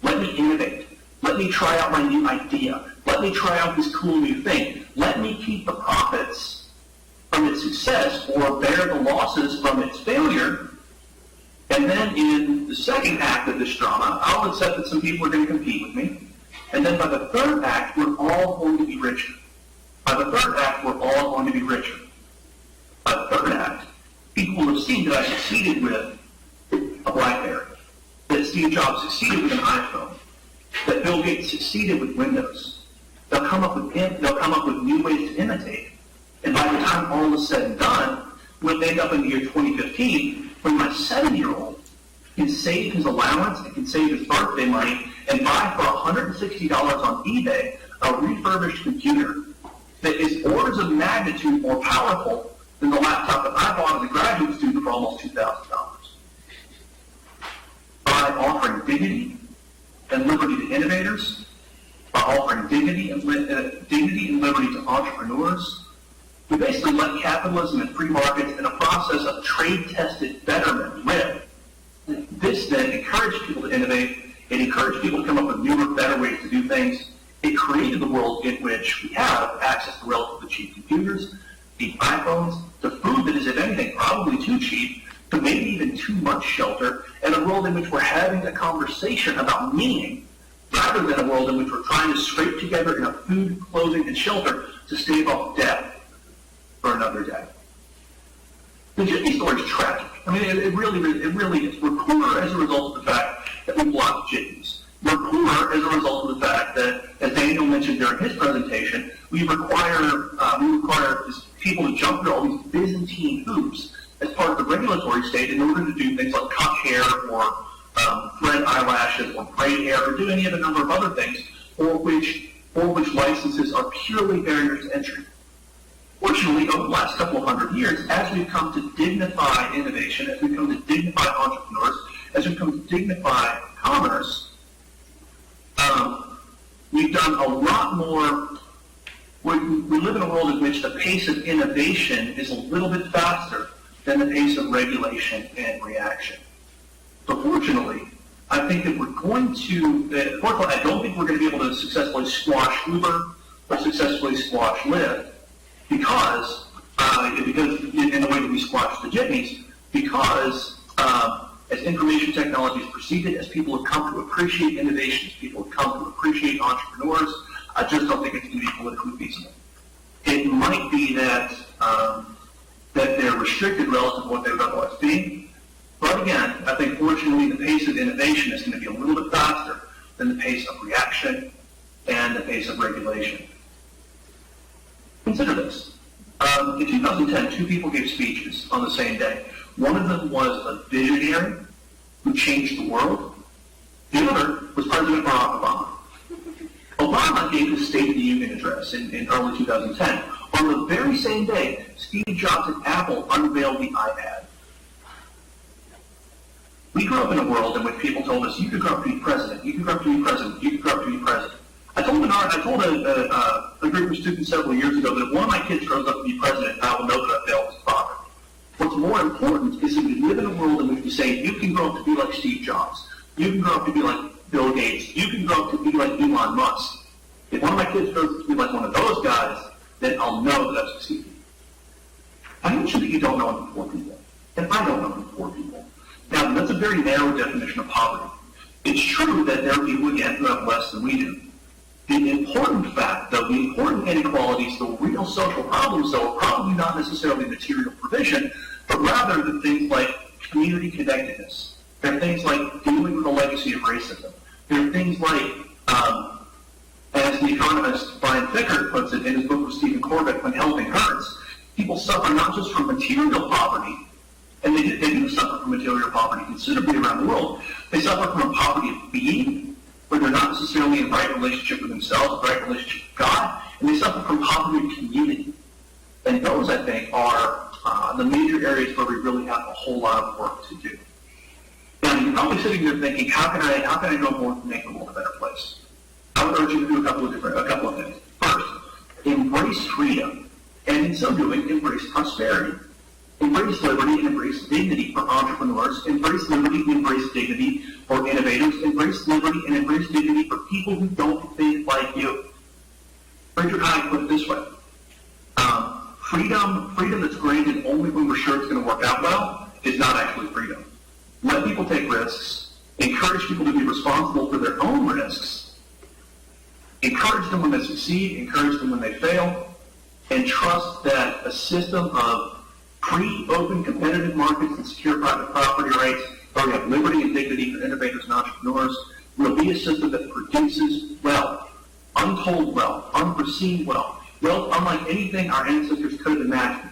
[SPEAKER 8] Let me innovate. Let me try out my new idea. Let me try out this cool new thing. Let me keep the profits from its success or bear the losses from its failure. And then in the second act of this drama, I'll accept that some people are going to compete with me. And then by the third act, we're all going to be richer. By the third act, we're all going to be richer. By the third act, people will have seen that I succeeded with a BlackBerry, that Steve Jobs succeeded with an iPhone, that Bill Gates succeeded with Windows. They'll come up with new ways to imitate. And by the time all is said and done, we'll end up in the year 2015, when my 7-year-old can save his allowance and can save his birthday money and buy for $160 on eBay a refurbished computer that is orders of magnitude more powerful than the laptop that I bought as a graduate student for almost $2,000. By offering dignity and liberty to innovators, by offering dignity and liberty to entrepreneurs, we basically let capitalism and free markets in a process of trade-tested betterment live. This then encouraged people to innovate. It encouraged people to come up with newer, better ways to do things. It created the world in which we have access to relatively cheap computers, cheap iPhones, to food that is, if anything, probably too cheap, to maybe even too much shelter, and a world in which we're having a conversation about meaning, rather than a world in which we're trying to scrape together enough food, clothing, and shelter to stave off death for another day. The Jimmy story is tragic. I mean, it really is. We're poorer as a result of the fact that we blocked Jimmies. We're poorer as a result of the fact that, as Daniel mentioned during his presentation, we require people to jump through all these Byzantine hoops as part of the regulatory state in order to do things like cut hair or thread eyelashes or braid hair or do any of a number of other things for which licenses are purely barriers to entry. Fortunately, over the last couple of hundred years, as we've come to dignify innovation, as we've come to dignify entrepreneurs, as we've come to dignify commerce, we've done a lot more. We live in a world in which the pace of innovation is a little bit faster than the pace of regulation and reaction. So fortunately, I think that we're going to, fortunately, I don't think we're going to be able to successfully squash Uber or successfully squash Lyft because in the way that we squash the jitneys, because as information technology has proceeded, as people have come to appreciate innovation, as people have come to appreciate entrepreneurs, I just don't think it's going to be politically feasible. It might be that they're restricted relative to what they would otherwise be. But again, I think fortunately the pace of innovation is going to be a little bit faster than the pace of reaction and the pace of regulation. Consider this. In 2010, two people gave speeches on the same day. One of them was a visionary who changed the world. The other was President Barack Obama. Obama gave his State of the Union address in early 2010. On the very same day, Steve Jobs at Apple unveiled the iPad. We grew up in a world in which people told us, you could grow up to be president, you could grow up to be president, you could grow up to be president. I told a group of students several years ago that if one of my kids grows up to be president, I will know that I failed his father. What's more important is that we live in a world in which we say, you can grow up to be like Steve Jobs, you can grow up to be like Bill Gates, you can grow up to be like Elon Musk. If one of my kids grows up to be like one of those guys, then I'll know that I've succeeded. I mentioned that you don't know any poor people, and I don't know any poor people. Now, that's a very narrow definition of poverty. It's true that there are people, again, who have less than we do. The important fact, though, the important inequalities, the real social problems, though, are probably not necessarily material provision, but rather the things like community connectedness. There are things like dealing with the legacy of racism. There are things like, as the economist Brian Fickert puts it in his book with Stephen Corbett, When Helping Hurts, people suffer not just from material poverty, and they do suffer from material poverty considerably around the world. They suffer from a poverty of being, where they're not necessarily in right relationship with themselves, right relationship with God, and they suffer from poverty of community. And those, I think, are the major areas where we really have a whole lot of work to do. Now, you're probably sitting there thinking, how can I go more to make the world a better place? I would urge you to do a couple of things. First, embrace freedom, and in so doing, embrace prosperity. Embrace liberty and embrace dignity for entrepreneurs. Embrace liberty and embrace dignity for innovators. Embrace liberty and embrace dignity for people who don't think like you. Richard Hayek put it this way. Freedom that's granted only when we're sure it's going to work out well is not actually freedom. Let people take risks. Encourage people to be responsible for their own risks. Encourage them when they succeed. Encourage them when they fail. And trust that a system of free, open, competitive markets and secure private property rights, where we have liberty and dignity for innovators and entrepreneurs, will be a system that produces wealth, untold wealth, unforeseen wealth, wealth unlike anything our ancestors could have imagined.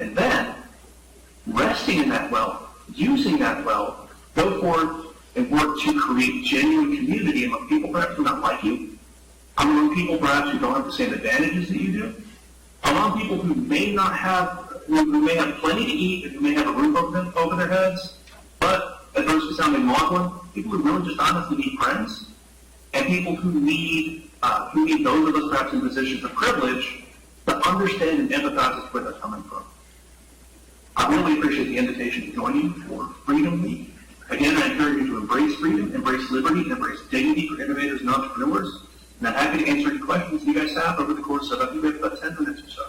[SPEAKER 8] And then, resting in that wealth, using that wealth, go forth and work to create genuine community among people perhaps who not like you, among people perhaps who don't have the same advantages that you do, among people who may not have, who may have plenty to eat and who may have a roof over their heads, but at risk of sounding maudlin, people who really just honestly need friends, and people who need those of us perhaps in positions of privilege to understand and empathize with where they're coming from. I really appreciate the invitation to join you for Freedom Week. Again, I encourage you to embrace freedom, embrace liberty, and embrace dignity for innovators and entrepreneurs. And I'm happy to answer any questions you guys have over the course of, I think we have about 10 minutes or so.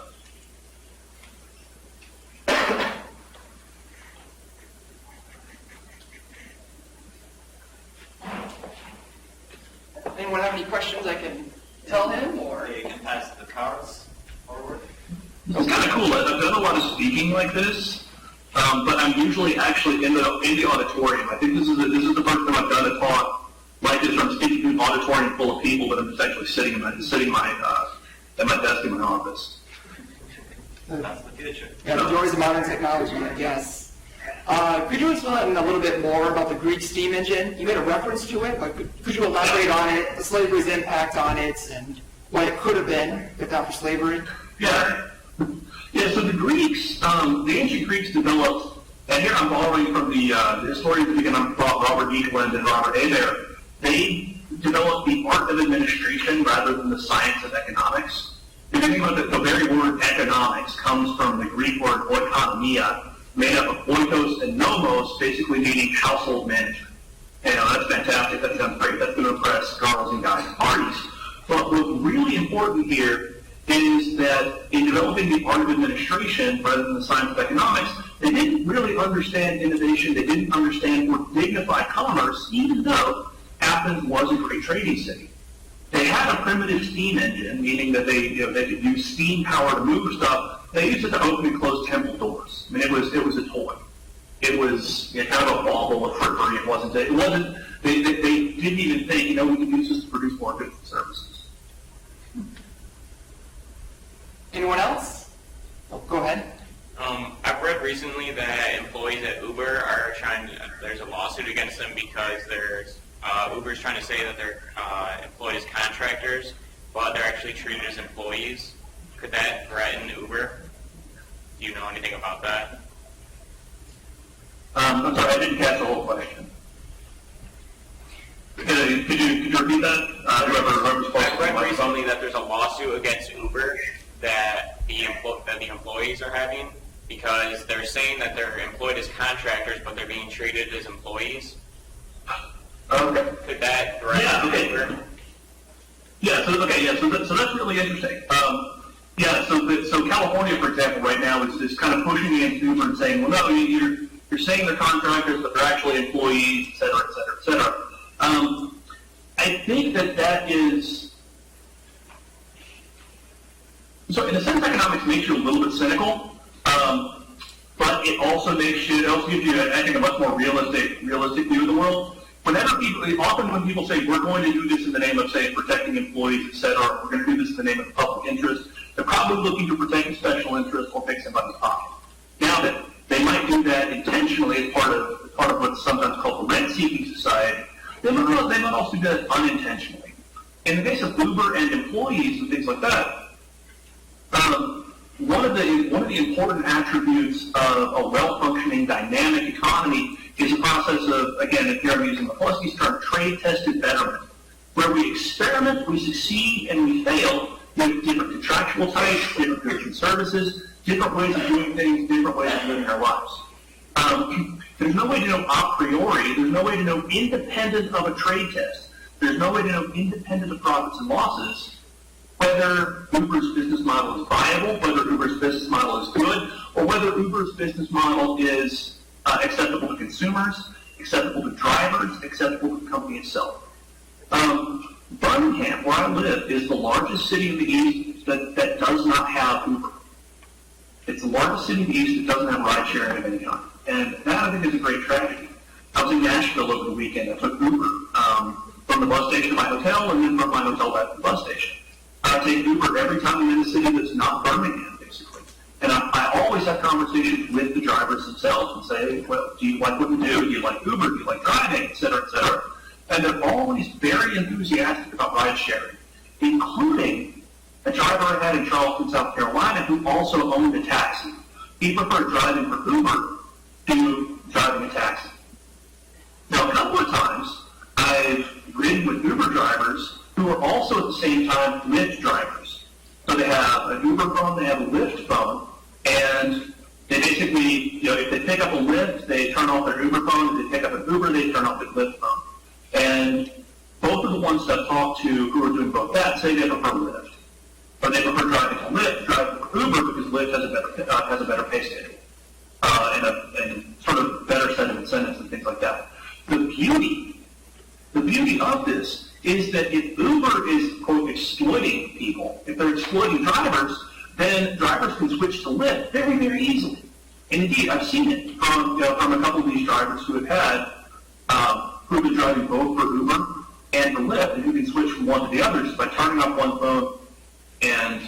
[SPEAKER 1] Anyone have any questions I can tell him, or?
[SPEAKER 5] You can pass the cards forward.
[SPEAKER 8] It's kind of cool. I've done a lot of speaking like this, but I'm usually actually in the auditorium. I think this is the first time I've done a talk like this, where I'm speaking to an auditorium full of people, but I'm just actually sitting at my desk in my office.
[SPEAKER 5] That's the future.
[SPEAKER 1] Yeah, the joys of modern technology, I guess. Could you explain a little bit more about the Greek steam engine? You made a reference to it, but could you elaborate on it, slavery's impact on it, and what it could have been if not for slavery?
[SPEAKER 8] Yeah, so the Greeks, the ancient Greeks developed, and here I'm borrowing from the historians who began Robert Ekelund and Robert Hebert. They developed the art of administration rather than the science of economics. If you think about it, the very word economics comes from the Greek word oikonomia, made up of oikos and nomos, basically meaning household management. And that's fantastic. That sounds great. That's going to impress girls and guys at parties. But what's really important here is that in developing the art of administration rather than the science of economics, they didn't really understand innovation. They didn't understand or dignify commerce, even though Athens was a great trading city. They had a primitive steam engine, meaning that they could use steam power to move stuff. They used it to open and close temple doors. I mean, it was a toy. It was kind of a bauble of frippery. It wasn't. They didn't even think, we can use this to produce more goods and services.
[SPEAKER 1] Anyone else? Oh, go ahead.
[SPEAKER 9] I've read recently that employees at Uber are there's a lawsuit against them because Uber's trying to say that they're employed as contractors, but they're actually treated as employees. Could that threaten Uber? Do you know anything about that?
[SPEAKER 8] I'm sorry, I didn't catch the whole question. Could you repeat that? Whoever's
[SPEAKER 9] I've read recently that there's a lawsuit against Uber that the employees are having because they're saying that they're employed as contractors, but they're being treated as employees.
[SPEAKER 8] Okay.
[SPEAKER 9] Could that threaten Uber?
[SPEAKER 8] So that's really interesting. So California, for example, right now is kind of pushing against Uber and saying, well, no, you're saying they're contractors, but they're actually employees, et cetera, et cetera, et cetera. I think that is, so in a sense, economics makes you a little bit cynical, but it also gives you, I think, a much more realistic view of the world. Often when people say we're going to do this in the name of, say, protecting employees, et cetera, or we're going to do this in the name of the public interest, they're probably looking to protect a special interest or pick somebody's pocket. Now that they might do that intentionally as part of what's sometimes called the rent-seeking society, they might also do that unintentionally. In the case of Uber and employees and things like that, one of the important attributes of a well-functioning, dynamic economy is a process of, again, if you're using the Pulaski's term, trade-tested betterment, where we experiment, we succeed, and we fail with different contractual types, different goods and services, different ways of doing things, different ways of living our lives. There's no way to know a priori, there's no way to know independent of a trade test, there's no way to know independent of profits and losses, whether Uber's business model is viable, whether Uber's business model is good, or whether Uber's business model is acceptable to consumers, acceptable to drivers, acceptable to the company itself. Birmingham, where I live, is the largest city in the East that does not have Uber. It's the largest city in the East that doesn't have ride sharing of any kind. And that, I think, is a great tragedy. I was in Nashville over the weekend. I took Uber from the bus station to my hotel and then from my hotel back to the bus station. I take Uber every time I'm in a city that's not Birmingham, basically. And I always have conversations with the drivers themselves and say, well, do you like what you do? Do you like Uber? Do you like driving? Et cetera, et cetera. And they're always very enthusiastic about ride sharing, including a driver I had in Charleston, South Carolina, who also owned a taxi. He preferred driving for Uber to driving a taxi. Now, a couple of times, I've ridden with Uber drivers who are also at the same time Lyft drivers. So they have an Uber phone, they have a Lyft phone, and they basically, if they pick up a Lyft, they turn off their Uber phone. If they pick up an Uber, they turn off their Lyft phone. And both of the ones that I've talked to who are doing both that say they prefer Lyft. Or they prefer driving to Lyft, driving for Uber, because Lyft has a better pay schedule. And sort of better set of incentives and things like that. The beauty of this is that if Uber is, quote, exploiting people, if they're exploiting drivers, then drivers can switch to Lyft very, very easily. And indeed, I've seen it from a couple of these drivers who have been driving both for Uber and for Lyft, and who can switch from one to the other just by turning off one phone and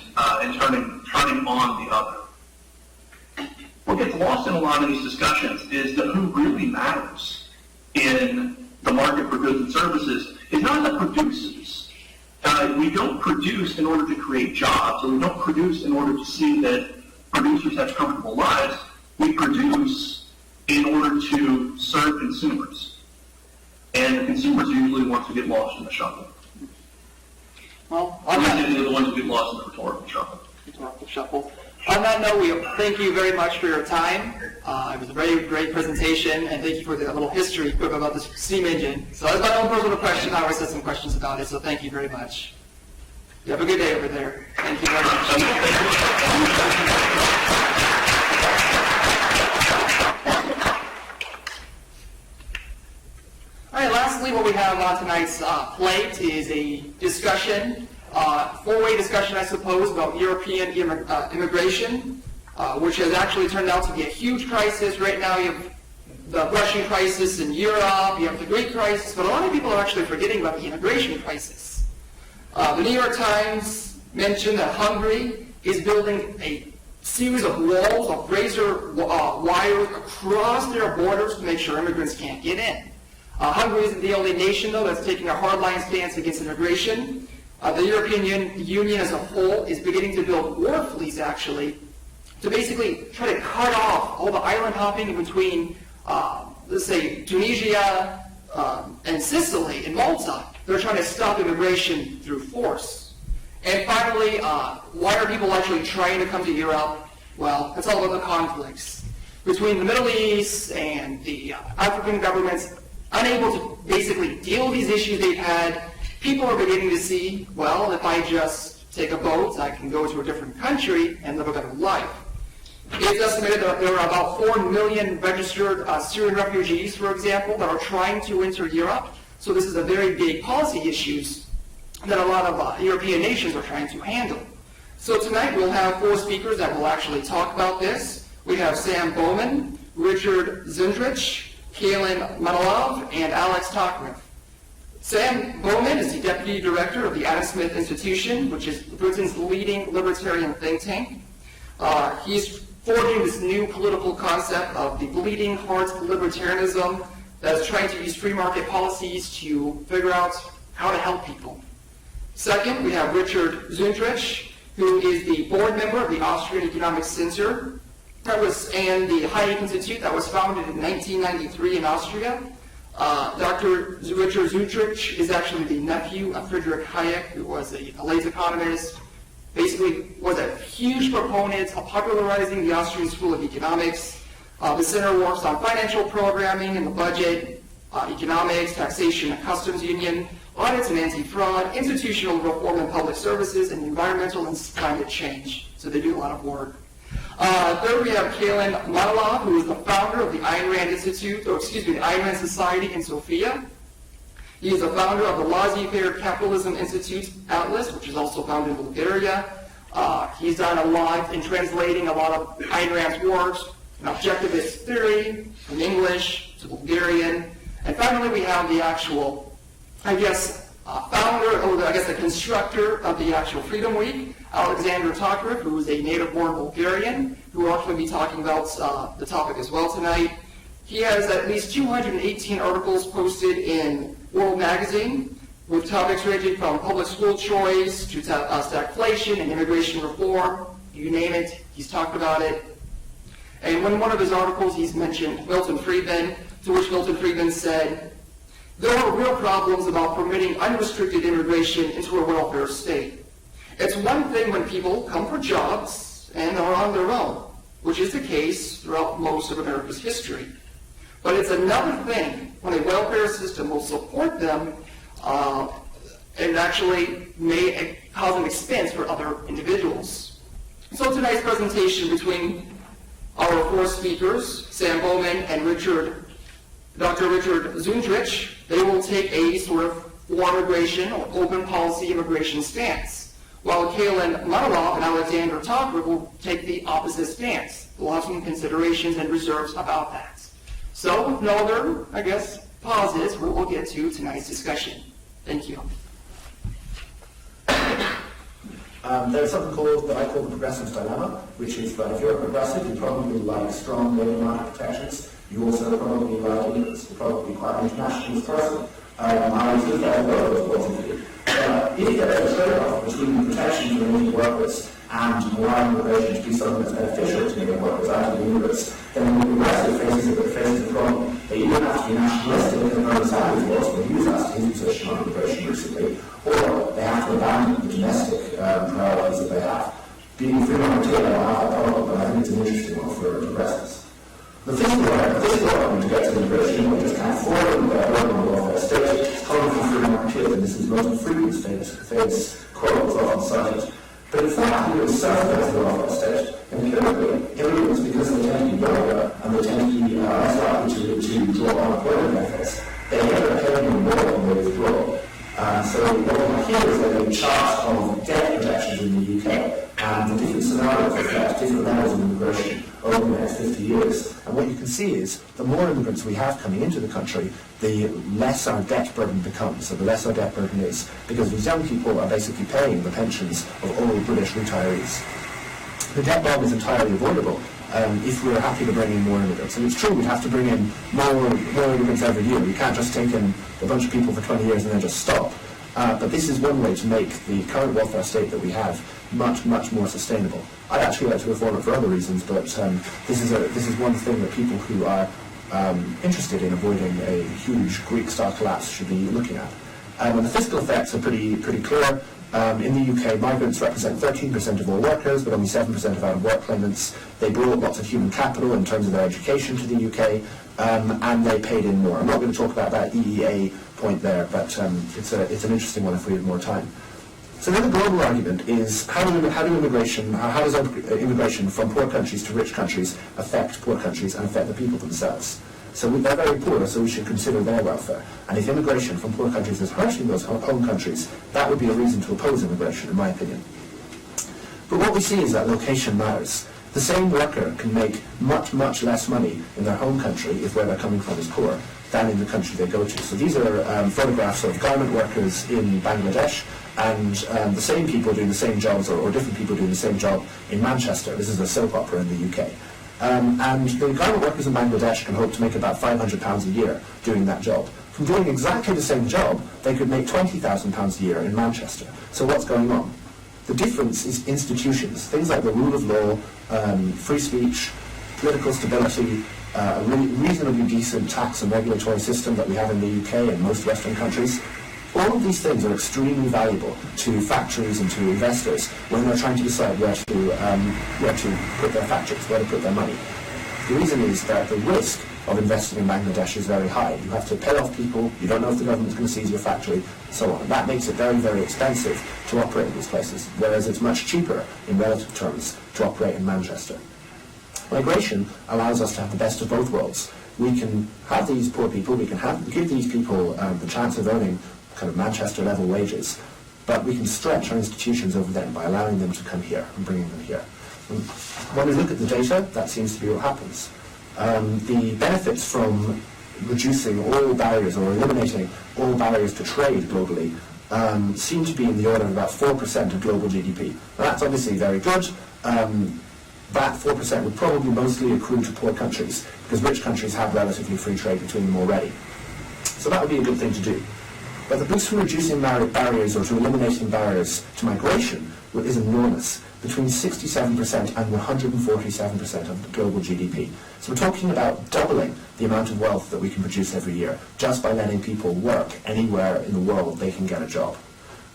[SPEAKER 8] turning on the other. What gets lost in a lot of these discussions is that who really matters in the market for goods and services is not the producers. We don't produce in order to create jobs, or we don't produce in order to see that producers have comfortable lives. We produce in order to serve consumers. And the consumers are usually the ones who get lost in the shuffle.
[SPEAKER 1] Well,
[SPEAKER 8] They're the ones who get lost in the rhetorical shuffle.
[SPEAKER 1] On that note, we thank you very much for your time. It was a very great presentation, and thank you for the little history about this steam engine. So that's my own personal question. I always had some questions about it, so thank you very much. You have a good day over there. Thank you very much. All right, lastly, what we have on tonight's plate is a discussion, four-way discussion, I suppose, about European immigration, which has actually turned out to be a huge crisis. Right now, you have the Russian crisis in Europe, you have the Greek crisis, but a lot of people are actually forgetting about the immigration crisis. The New York Times mentioned that Hungary is building a series of walls of razor wires across their borders to make sure immigrants can't get in. Hungary isn't the only nation, though, that's taking a hardline stance against immigration. The European Union as a whole is beginning to build war fleets, actually, to basically try to cut off all the island hopping between, let's say, Tunisia and Sicily and Malta. They're trying to stop immigration through force. And finally, why are people actually trying to come to Europe? Well, it's all about the conflicts between the Middle East and the African governments, unable to basically deal with these issues they've had. People are beginning to see, well, if I just take a boat, I can go to a different country and live a better life. It's estimated that there are about 4 million registered Syrian refugees, for example, that are trying to enter Europe. So this is a very big policy issues that a lot of European nations are trying to handle. So tonight we'll have 4 speakers that will actually talk about this. We have Sam Bowman, Richard Zundrich, Kaylin Manilov, and Alex Tokman. Sam Bowman is the Deputy Director of the Adam Smith Institution, which is Britain's leading libertarian think tank. He's forging this new political concept of the bleeding heart libertarianism that is trying to use free market policies to figure out how to help people. Second, we have Richard Zundrich, who is the board member of the Austrian Economic Center and the Hayek Institute that was founded in 1993 in Austria. Dr. Richard Zundrich is actually the nephew of Friedrich Hayek, who was a late economist, basically was a huge proponent of popularizing the Austrian School of Economics. The center works on financial programming and the budget, economics, taxation and customs union, audits and anti-fraud, institutional reform and public services, and environmental and climate change. So they do a lot of work. Third, we have Kaylin Manilov, who is the founder of the Ayn Rand Institute, the Ayn Rand Society in Sofia. He is the founder of the Laissez-Faire Capitalism Institute Atlas, which is also found in Bulgaria. He's done a lot in translating a lot of Ayn Rand's works, an objectivist theory, from English to Bulgarian. And finally, we have the actual, founder, or the constructor of the actual Freedom Week, Alexander Tokariv, who is a native-born Bulgarian, who will actually be talking about the topic as well tonight. He has at least 218 articles posted in World Magazine, with topics ranging from public school choice to stagflation and immigration reform. You name it, he's talked about it. And in one of his articles, he's mentioned Milton Friedman, to which Milton Friedman said, "There are real problems about permitting unrestricted immigration into a welfare state. It's one thing when people come for jobs and are on their own, which is the case throughout most of America's history. But it's another thing when a welfare system will support them and actually may cause an expense for other individuals." So tonight's presentation between our 4 speakers, Sam Bowman and Dr. Richard Zundrich, they will take a sort of for immigration or open policy immigration stance, while Kaylin Manilov and Alexander Tokariv will take the opposite stance. We'll have some considerations and reserves about that. So, with no other, pauses, we will get to tonight's discussion. Thank you.
[SPEAKER 10] There's something that I call the progressive's dilemma, which is that if you're a progressive, you probably like strong labor market protections. You also probably like immigrants. You're probably quite an internationalist person. I think that both of those points of view. If there is a trade-off between protection for immigrant workers and allowing immigration to be something that's beneficial to immigrant workers and to immigrants, then the progressive faces the problem that you don't have to be nationalistic and understand these laws, but use that to his position on immigration recently, or they have to abandon the domestic priorities that they have. Being free market will have that problem, but I think it's an interesting one for progressives. The physical argument to get to the immigration, which is kind of foreign welfare state, is coming from free market, and this is Milton Friedman's famous quote was often cited. But in fact, he was subsidized the welfare state, empirically, immigrants, because they tend to be younger and they tend to be less likely to draw unemployment benefits, they end up paying more than they withdraw. So what we have here is a chart of debt protections in the UK and the different scenarios reflect different levels of immigration over the next 50 years. And what you can see is the more immigrants we have coming into the country, the less our debt burden becomes. So the less our debt burden is, because these young people are basically paying the pensions of old British retirees. The debt bomb is entirely avoidable if we're happy to bring in more immigrants. And it's true we'd have to bring in more immigrants every year. We can't just take in a bunch of people for 20 years and then just stop. But this is one way to make the current welfare state that we have much, much more sustainable. I'd actually like to reform it for other reasons, but this is one thing that people who are interested in avoiding a huge Greek-style collapse should be looking at. And the fiscal effects are pretty clear. In the UK, migrants represent 13% of all workers, but only 7% of out-of-work claimants. They brought lots of human capital in terms of their education to the UK, and they paid in more. I'm not going to talk about that EEA point there, but it's an interesting one if we had more time. So then the global argument is how does immigration from poor countries to rich countries affect poor countries and affect the people themselves? So they're very poor, so we should consider their welfare. And if immigration from poor countries is hurting those home countries, that would be a reason to oppose immigration, in my opinion. But what we see is that location matters. The same worker can make much, much less money in their home country if where they're coming from is poor than in the country they go to. So these are photographs of garment workers in Bangladesh, and the same people doing the same jobs, or different people doing the same job in Manchester. This is a soap opera in the UK. And the garment workers in Bangladesh can hope to make about £500 a year doing that job. From doing exactly the same job, they could make £20,000 a year in Manchester. So what's going on? The difference is institutions, things like the rule of law, free speech, political stability, a reasonably decent tax and regulatory system that we have in the UK and most Western countries. All of these things are extremely valuable to factories and to investors when they're trying to decide where to put their factories, where to put their money. The reason is that the risk of investing in Bangladesh is very high. You have to pay off people, you don't know if the government's going to seize your factory, and so on. And that makes it very, very expensive to operate in these places, whereas it's much cheaper in relative terms to operate in Manchester. Migration allows us to have the best of both worlds. We can have these poor people, we can give these people the chance of earning kind of Manchester-level wages, but we can stretch our institutions over them by allowing them to come here and bringing them here. And when we look at the data, that seems to be what happens. The benefits from reducing all barriers or eliminating all barriers to trade globally seem to be in the order of about 4% of global GDP. Now, that's obviously very good. That 4% would probably mostly accrue to poor countries, because rich countries have relatively free trade between them already. So that would be a good thing to do. But the boost from reducing barriers or to eliminating barriers to migration is enormous, between 67% and 147% of the global GDP. So we're talking about doubling the amount of wealth that we can produce every year just by letting people work anywhere in the world they can get a job.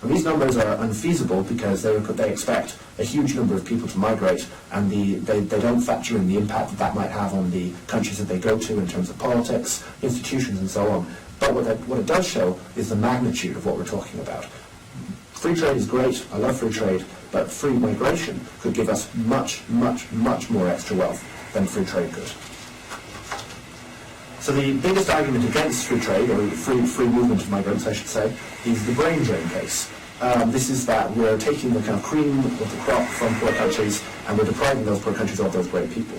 [SPEAKER 10] And these numbers are unfeasible because they expect a huge number of people to migrate, and they don't factor in the impact that might have on the countries that they go to in terms of politics, institutions, and so on. But what it does show is the magnitude of what we're talking about. Free trade is great, I love free trade, but free migration could give us much, much, much more extra wealth than free trade could. So the biggest argument against free trade, or free movement of migrants, I should say, is the brain drain case. This is that we're taking the kind of cream of the crop from poor countries and we're depriving those poor countries of those great people.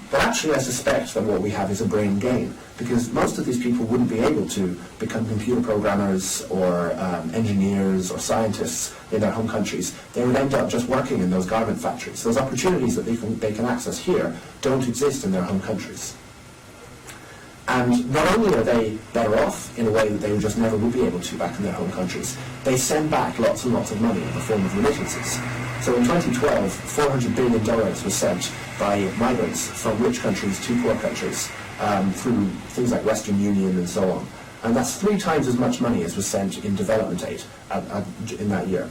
[SPEAKER 10] But actually I suspect that what we have is a brain gain, because most of these people wouldn't be able to become computer programmers or engineers or scientists in their home countries. They would end up just working in those garment factories. Those opportunities that they can access here don't exist in their home countries. And not only are they better off in a way that they just never would be able to back in their home countries, they send back lots and lots of money in the form of remittances. So in 2012, $400 billion was sent by migrants from rich countries to poor countries through things like Western Union and so on. And that's 3 times as much money as was sent in development aid in that year.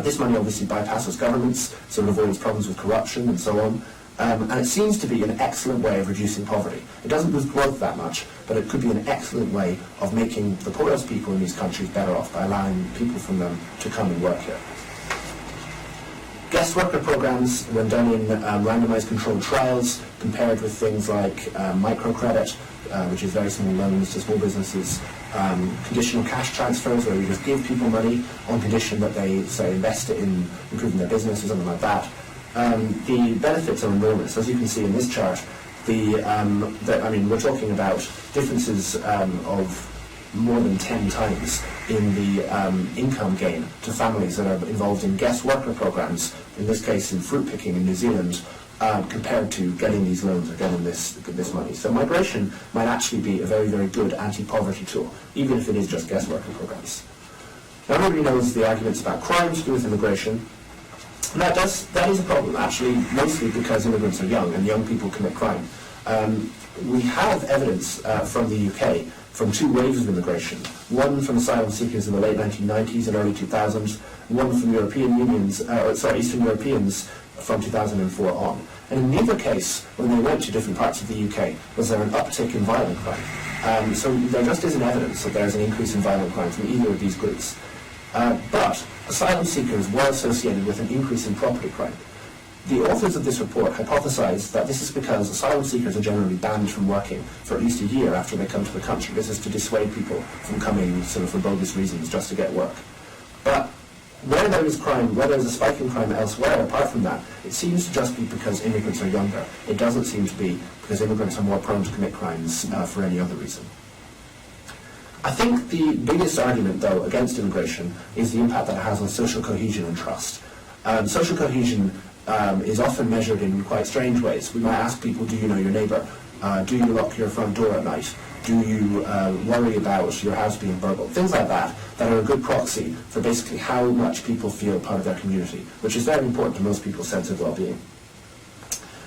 [SPEAKER 10] This money obviously bypasses governments, so it avoids problems with corruption and so on. And it seems to be an excellent way of reducing poverty. It doesn't boost growth that much, but it could be an excellent way of making the poorest people in these countries better off by allowing people from them to come and work here. Guest worker programs, when done in randomized controlled trials, compared with things like microcredit, which is very small loans to small businesses, conditional cash transfers, where we just give people money on condition that they, say, invest it in improving their business or something like that. The benefits are enormous. As you can see in this chart, we're talking about differences of more than 10 times in the income gain to families that are involved in guest worker programs, in this case in fruit picking in New Zealand, compared to getting these loans or getting this money. So migration might actually be a very, very good anti-poverty tool, even if it is just guest worker programs. Now everybody knows the arguments about crime to do with immigration. That is a problem, actually, mostly because immigrants are young and young people commit crime. We have evidence from the UK from 2 waves of immigration, one from asylum seekers in the late 1990s and early 2000s, one from Eastern Europeans from 2004 on. And in neither case, when they went to different parts of the UK, was there an uptick in violent crime. So there just isn't evidence that there's an increase in violent crime from either of these groups. But asylum seekers were associated with an increase in property crime. The authors of this report hypothesize that this is because asylum seekers are generally banned from working for at least a year after they come to the country. This is to dissuade people from coming sort of for bogus reasons just to get work. But where there is crime, where there is a spike in crime elsewhere, apart from that, it seems to just be because immigrants are younger. It doesn't seem to be because immigrants are more prone to commit crimes for any other reason. I think the biggest argument, though, against immigration is the impact that it has on social cohesion and trust. Social cohesion is often measured in quite strange ways. We might ask people, do you know your neighbour? Do you lock your front door at night? Do you worry about your house being burgled? Things like that are a good proxy for basically how much people feel part of their community, which is very important to most people's sense of well-being.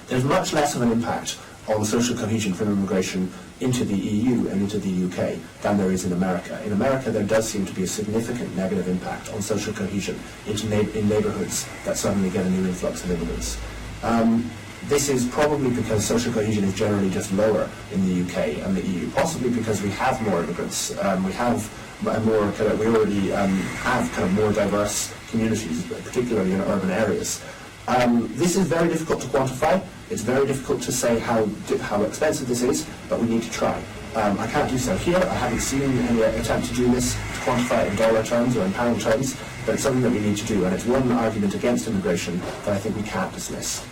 [SPEAKER 10] There's much less of an impact on social cohesion from immigration into the EU and into the UK than there is in America. In America, there does seem to be a significant negative impact on social cohesion in neighbourhoods that suddenly get a new influx of immigrants. This is probably because social cohesion is generally just lower in the UK and the EU, possibly because we have more immigrants. We already have kind of more diverse communities, particularly in urban areas. This is very difficult to quantify. It's very difficult to say how expensive this is, but we need to try. I can't do so here. I haven't seen any attempt to do this, to quantify it in dollar terms or in pound terms, but it's something that we need to do, and it's one argument against immigration that I think we can't dismiss.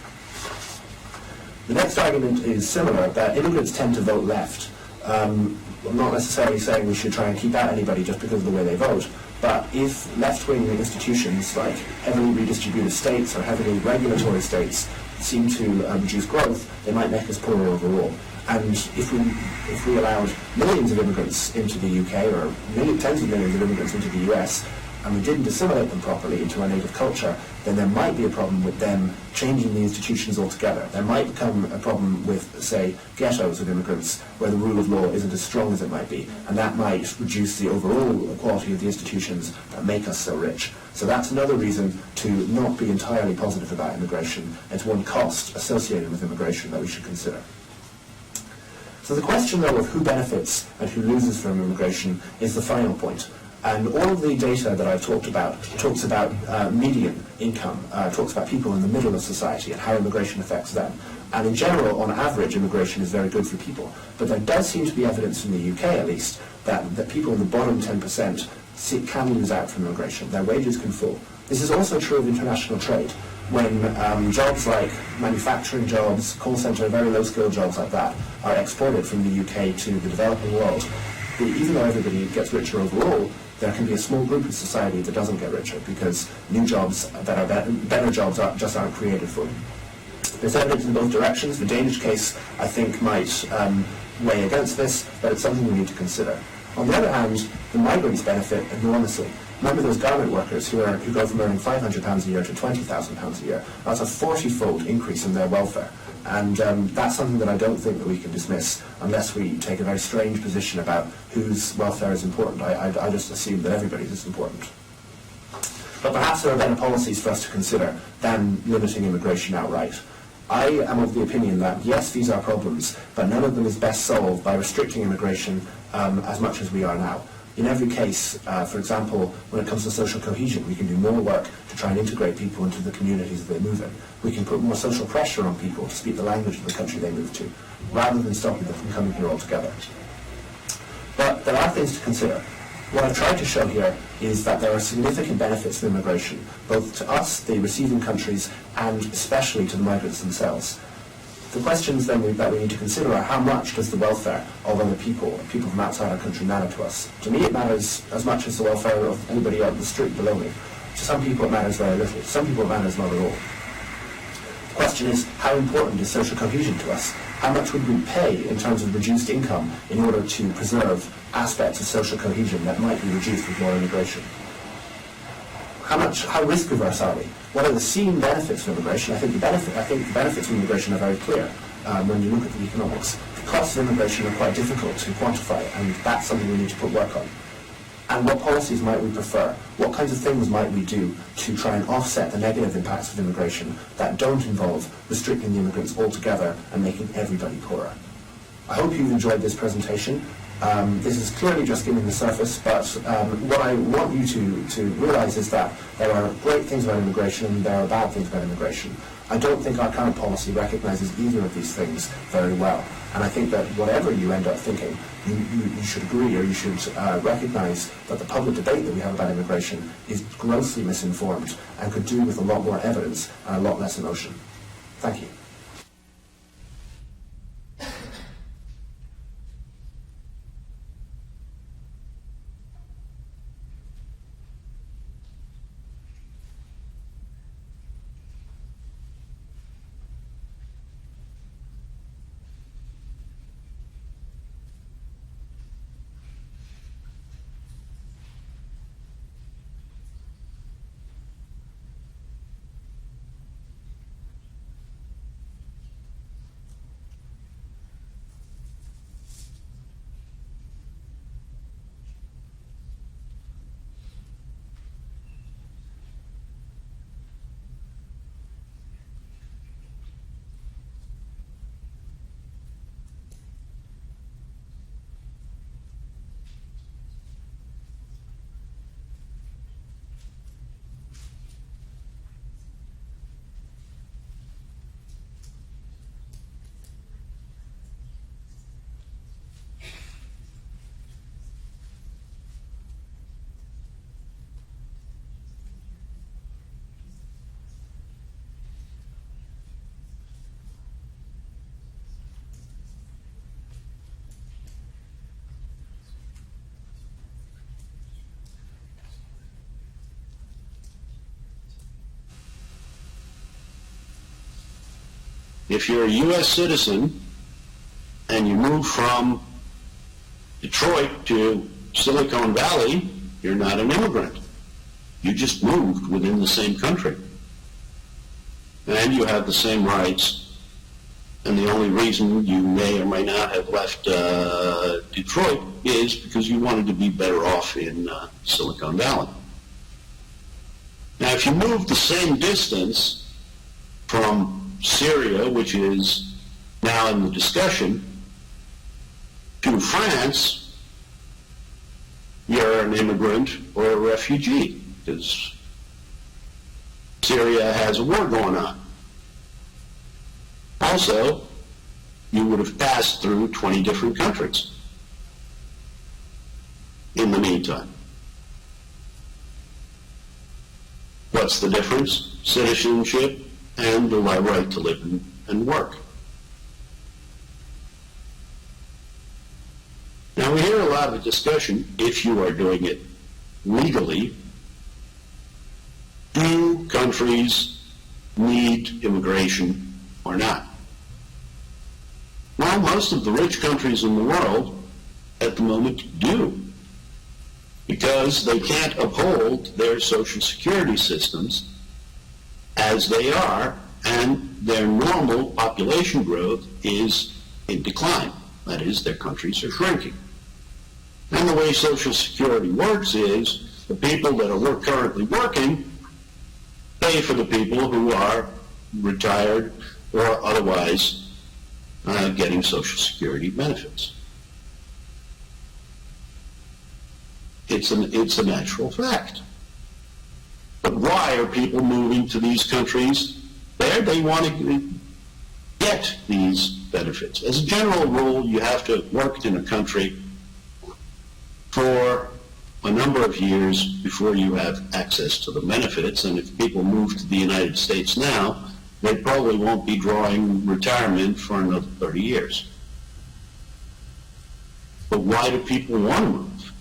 [SPEAKER 10] The next argument is similar, that immigrants tend to vote left. I'm not necessarily saying we should try and keep out anybody just because of the way they vote, but if left-wing institutions like heavily redistributive states or heavily regulatory states seem to reduce growth, they might make us poorer overall. And if we allowed millions of immigrants into the UK or tens of millions of immigrants into the US, and we didn't assimilate them properly into our native culture, then there might be a problem with them changing the institutions altogether. There might become a problem with, say, ghettos of immigrants where the rule of law isn't as strong as it might be, and that might reduce the overall quality of the institutions that make us so rich. So that's another reason to not be entirely positive about immigration. It's one cost associated with immigration that we should consider. So the question, though, of who benefits and who loses from immigration is the final point. And all of the data that I've talked about talks about median income, talks about people in the middle of society and how immigration affects them. And in general, on average, immigration is very good for people. But there does seem to be evidence in the UK, at least, that people in the bottom 10% can lose out from immigration. Their wages can fall. This is also true of international trade. When jobs like manufacturing jobs, call centre, very low-skilled jobs like that, are exported from the UK to the developing world, even though everybody gets richer overall, there can be a small group of society that doesn't get richer because new jobs that are better jobs just aren't created for them. There's evidence in both directions. The Danish case, I think, might weigh against this, but it's something we need to consider. On the other hand, the migrants benefit enormously. Remember those garment workers who go from earning £500 a year to £20,000 a year. That's a 40-fold increase in their welfare. And that's something that I don't think that we can dismiss unless we take a very strange position about whose welfare is important. I just assume that everybody's is important. But perhaps there are better policies for us to consider than limiting immigration outright. I am of the opinion that, yes, these are problems, but none of them is best solved by restricting immigration as much as we are now. In every case, for example, when it comes to social cohesion, we can do more work to try and integrate people into the communities that they move in. We can put more social pressure on people to speak the language of the country they move to, rather than stopping them from coming here altogether. But there are things to consider. What I've tried to show here is that there are significant benefits to immigration, both to us, the receiving countries, and especially to the migrants themselves. The questions then that we need to consider are how much does the welfare of other people from outside our country, matter to us? To me, it matters as much as the welfare of anybody on the street below me. To some people, it matters very little. To some people, it matters not at all. The question is, how important is social cohesion to us? How much would we pay in terms of reduced income in order to preserve aspects of social cohesion that might be reduced with more immigration? How risk averse are we? What are the seen benefits of immigration? I think the benefits of immigration are very clear when you look at the economics. The costs of immigration are quite difficult to quantify, and that's something we need to put work on. And what policies might we prefer? What kinds of things might we do to try and offset the negative impacts of immigration that don't involve restricting the immigrants altogether and making everybody poorer? I hope you've enjoyed this presentation. This is clearly just skimming the surface, but what I want you to realize is that there are great things about immigration and there are bad things about immigration. I don't think our current policy recognizes either of these things very well. And I think that whatever you end up thinking, you should agree or you should recognize that the public debate that we have about immigration is grossly misinformed and could do with a lot more evidence and a lot less emotion. Thank you.
[SPEAKER 11] If you're a U.S. citizen and you move from Detroit to Silicon Valley, you're not an immigrant. You just moved within the same country. And you have the same rights. And the only reason you may or may not have left Detroit is because you wanted to be better off in Silicon Valley. Now, if you move the same distance from Syria, which is now in the discussion, to France, you're an immigrant or a refugee, because Syria has a war going on. Also, you would have passed through 20 different countries in the meantime. What's the difference? Citizenship and the right to live and work. Now, we hear a lot of discussion, if you are doing it legally, do countries need immigration or not? Well, most of the rich countries in the world at the moment do, because they can't uphold their social security systems as they are, and their normal population growth is in decline. That is, their countries are shrinking. And the way Social Security works is the people that are currently working pay for the people who are retired or otherwise getting Social Security benefits. It's a natural fact. But why are people moving to these countries? They want to get these benefits. As a general rule, you have to have worked in a country for a number of years before you have access to the benefits, and if people move to the United States now, they probably won't be drawing retirement for another 30 years. But why do people want to move?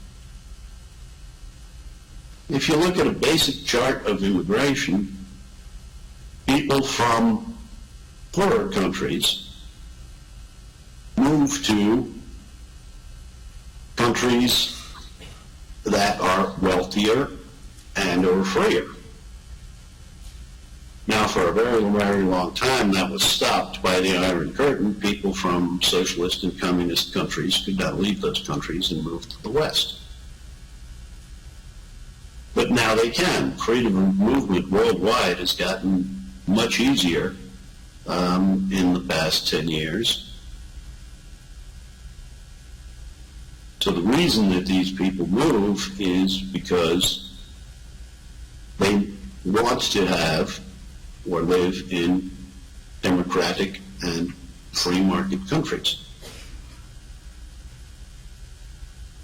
[SPEAKER 11] If you look at a basic chart of immigration, people from poorer countries move to countries that are wealthier and are freer. Now, for a very, very long time, that was stopped by the Iron Curtain. People from socialist and communist countries could not leave those countries and move to the West. But now they can. Freedom of movement worldwide has gotten much easier in the past 10 years. So the reason that these people move is because they want to have or live in democratic and free market countries.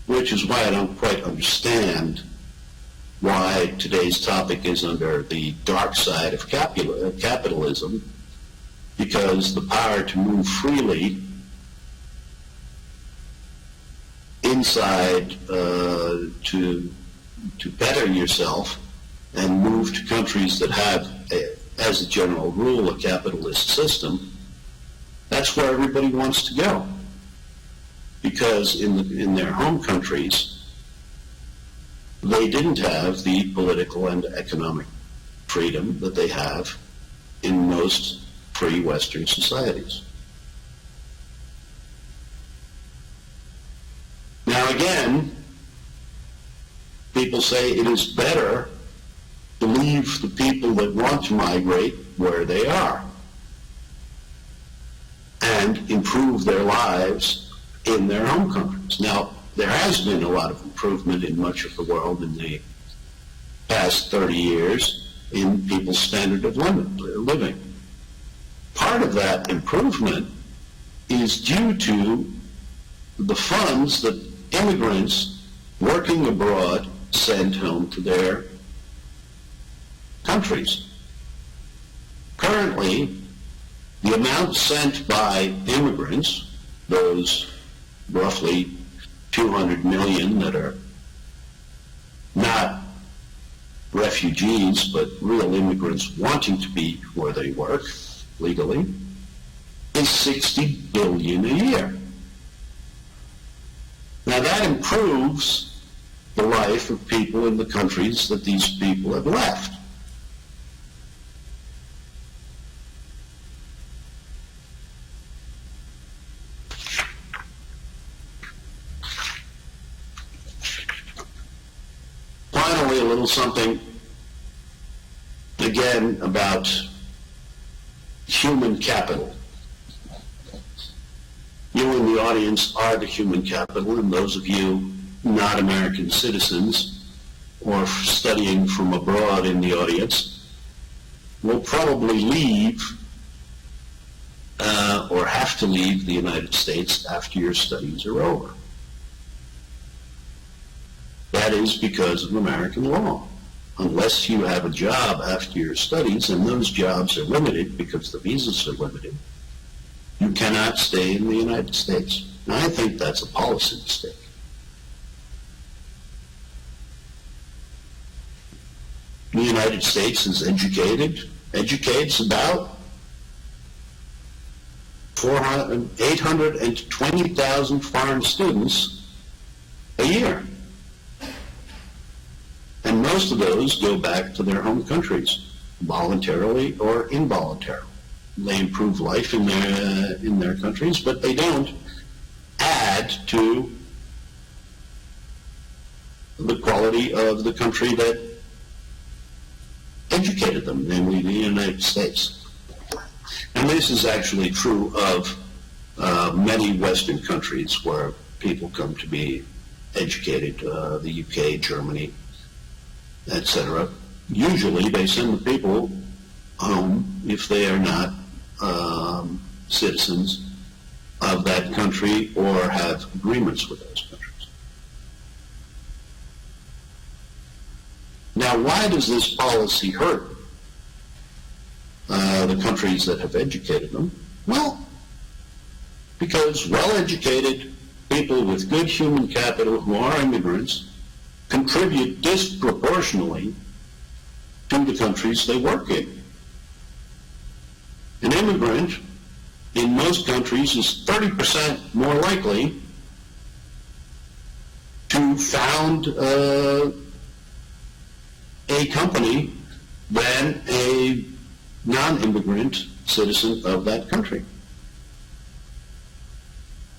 [SPEAKER 11] Which is why I don't quite understand why today's topic is under the dark side of capitalism, because the power to move freely inside to better yourself and move to countries that have, as a general rule, a capitalist system, that's where everybody wants to go. Because in their home countries, they didn't have the political and economic freedom that they have in most free Western societies. Now again, people say it is better to leave the people that want to migrate where they are and improve their lives in their home countries. Now, there has been a lot of improvement in much of the world in the past 30 years in people's standard of living. Part of that improvement is due to the funds that immigrants working abroad send home to their countries. Currently, the amount sent by immigrants, those roughly 200 million that are not refugees but real immigrants wanting to be where they work legally, is 60 billion a year. Now that improves the life of people in the countries that these people have left. Finally, a little something, again, about human capital. You in the audience are the human capital, and those of you not American citizens or studying from abroad in the audience will probably leave or have to leave the United States after your studies are over. That is because of American law. Unless you have a job after your studies, and those jobs are limited because the visas are limited, you cannot stay in the United States. And I think that's a policy mistake. The United States is educates about 820,000 foreign students a year. And most of those go back to their home countries, voluntarily or involuntarily. They improve life in their countries, but they don't add to the quality of the country that educated them, namely the United States. And this is actually true of many Western countries where people come to be educated, the UK, Germany, etc. Usually they send the people home if they are not citizens of that country or have agreements with those countries. Now, why does this policy hurt the countries that have educated them? Well, because well-educated people with good human capital who are immigrants contribute disproportionately to the countries they work in. An immigrant in most countries is 30% more likely to found a company than a non-immigrant citizen of that country.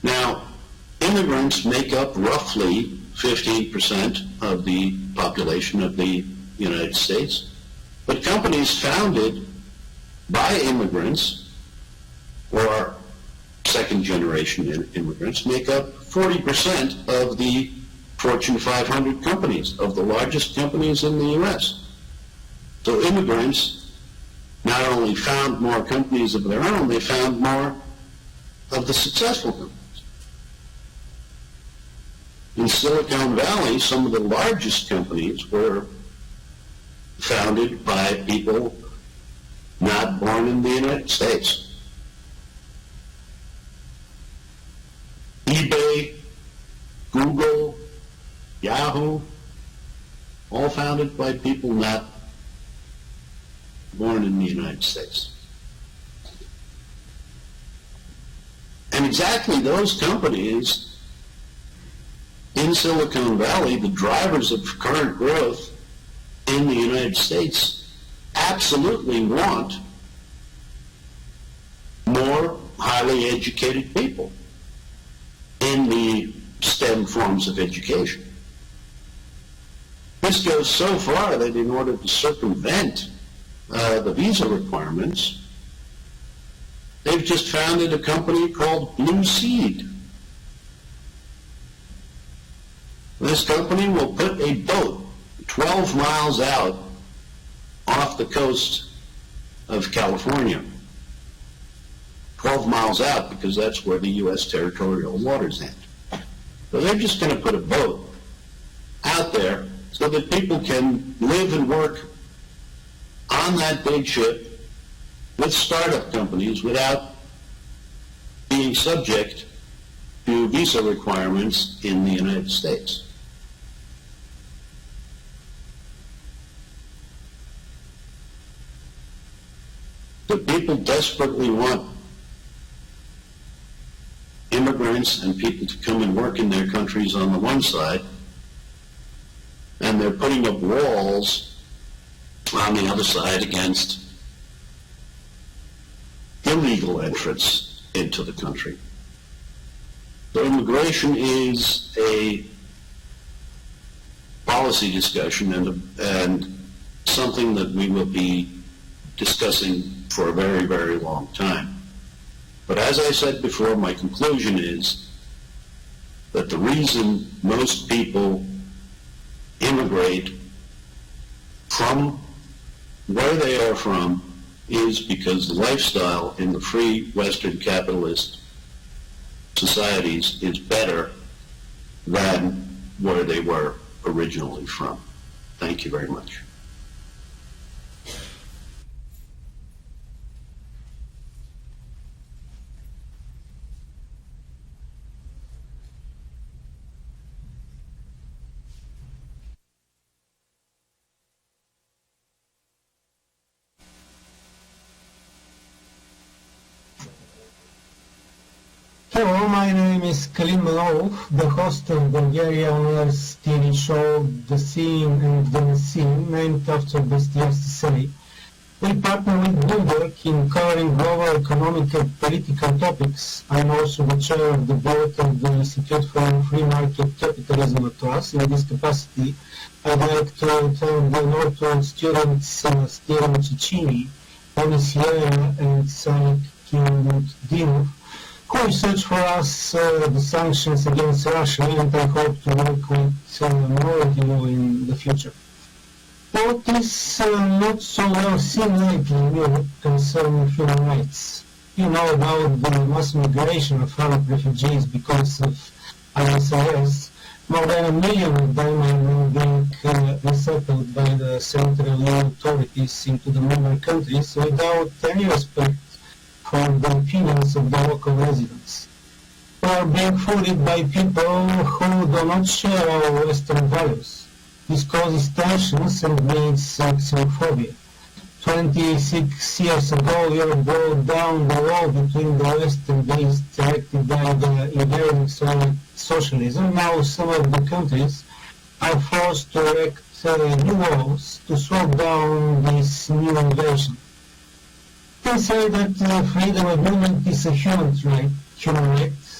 [SPEAKER 11] Now, immigrants make up roughly 15% of the population of the United States, but companies founded by immigrants or second-generation immigrants make up 40% of the Fortune 500 companies, of the largest companies in the U.S. So immigrants not only found more companies of their own, they found more of the successful companies. In Silicon Valley, some of the largest companies were founded by people not born in the United States. eBay, Google, Yahoo, all founded by people not born in the United States. And exactly those companies in Silicon Valley, the drivers of current growth in the United States, absolutely want more highly educated people in the STEM forms of education. This goes so far that in order to circumvent the visa requirements, they've just founded a company called Blue Seed. This company will put a boat 12 miles out off the coast of California. 12 miles out because that's where the U.S. territorial waters end. So they're just going to put a boat out there so that people can live and work on that big ship with startup companies without being subject to visa requirements in the United States. The people desperately want immigrants and people to come and work in their countries on the one side, and they're putting up walls on the other side against illegal entrance into the country. So immigration is a policy discussion and something that we will be discussing for a very, very long time. But as I said before, my conclusion is that the reason most people immigrate from where they are from is because the lifestyle in the free Western capitalist societies is better than where they were originally from. Thank you very much.
[SPEAKER 12] Hello, my name is Kalim Malov, the host of Bulgarian-Air's TV show The Scene and The Scene, named after Dostoevsky. We partner with Bloomberg in covering global economic and political topics. I'm also the chair of the board of the Institute for Free Market Capitalism at us. In this capacity, I'd like to thank the Northwood students Steven Cicini, Onis Yelena, and Sanik Kindinov, who researched for us the sanctions against Russia, and I hope to work with more of you in the future. What is not so well seen lately in Europe concerning human rights? You know about the mass migration of Arab refugees because of ISIS. More than 1 million of them are being resettled by the central EU authorities into the member countries without any respect for the opinions of the local residents. We are being fooled by people who do not share our Western values. This causes tensions and breeds xenophobia. 26 years ago, Europe broke down the wall between the West and the East, directed by the invading socialism. Now some of the countries are forced to erect new walls to slow down this new invasion. I say that freedom of movement is a human right.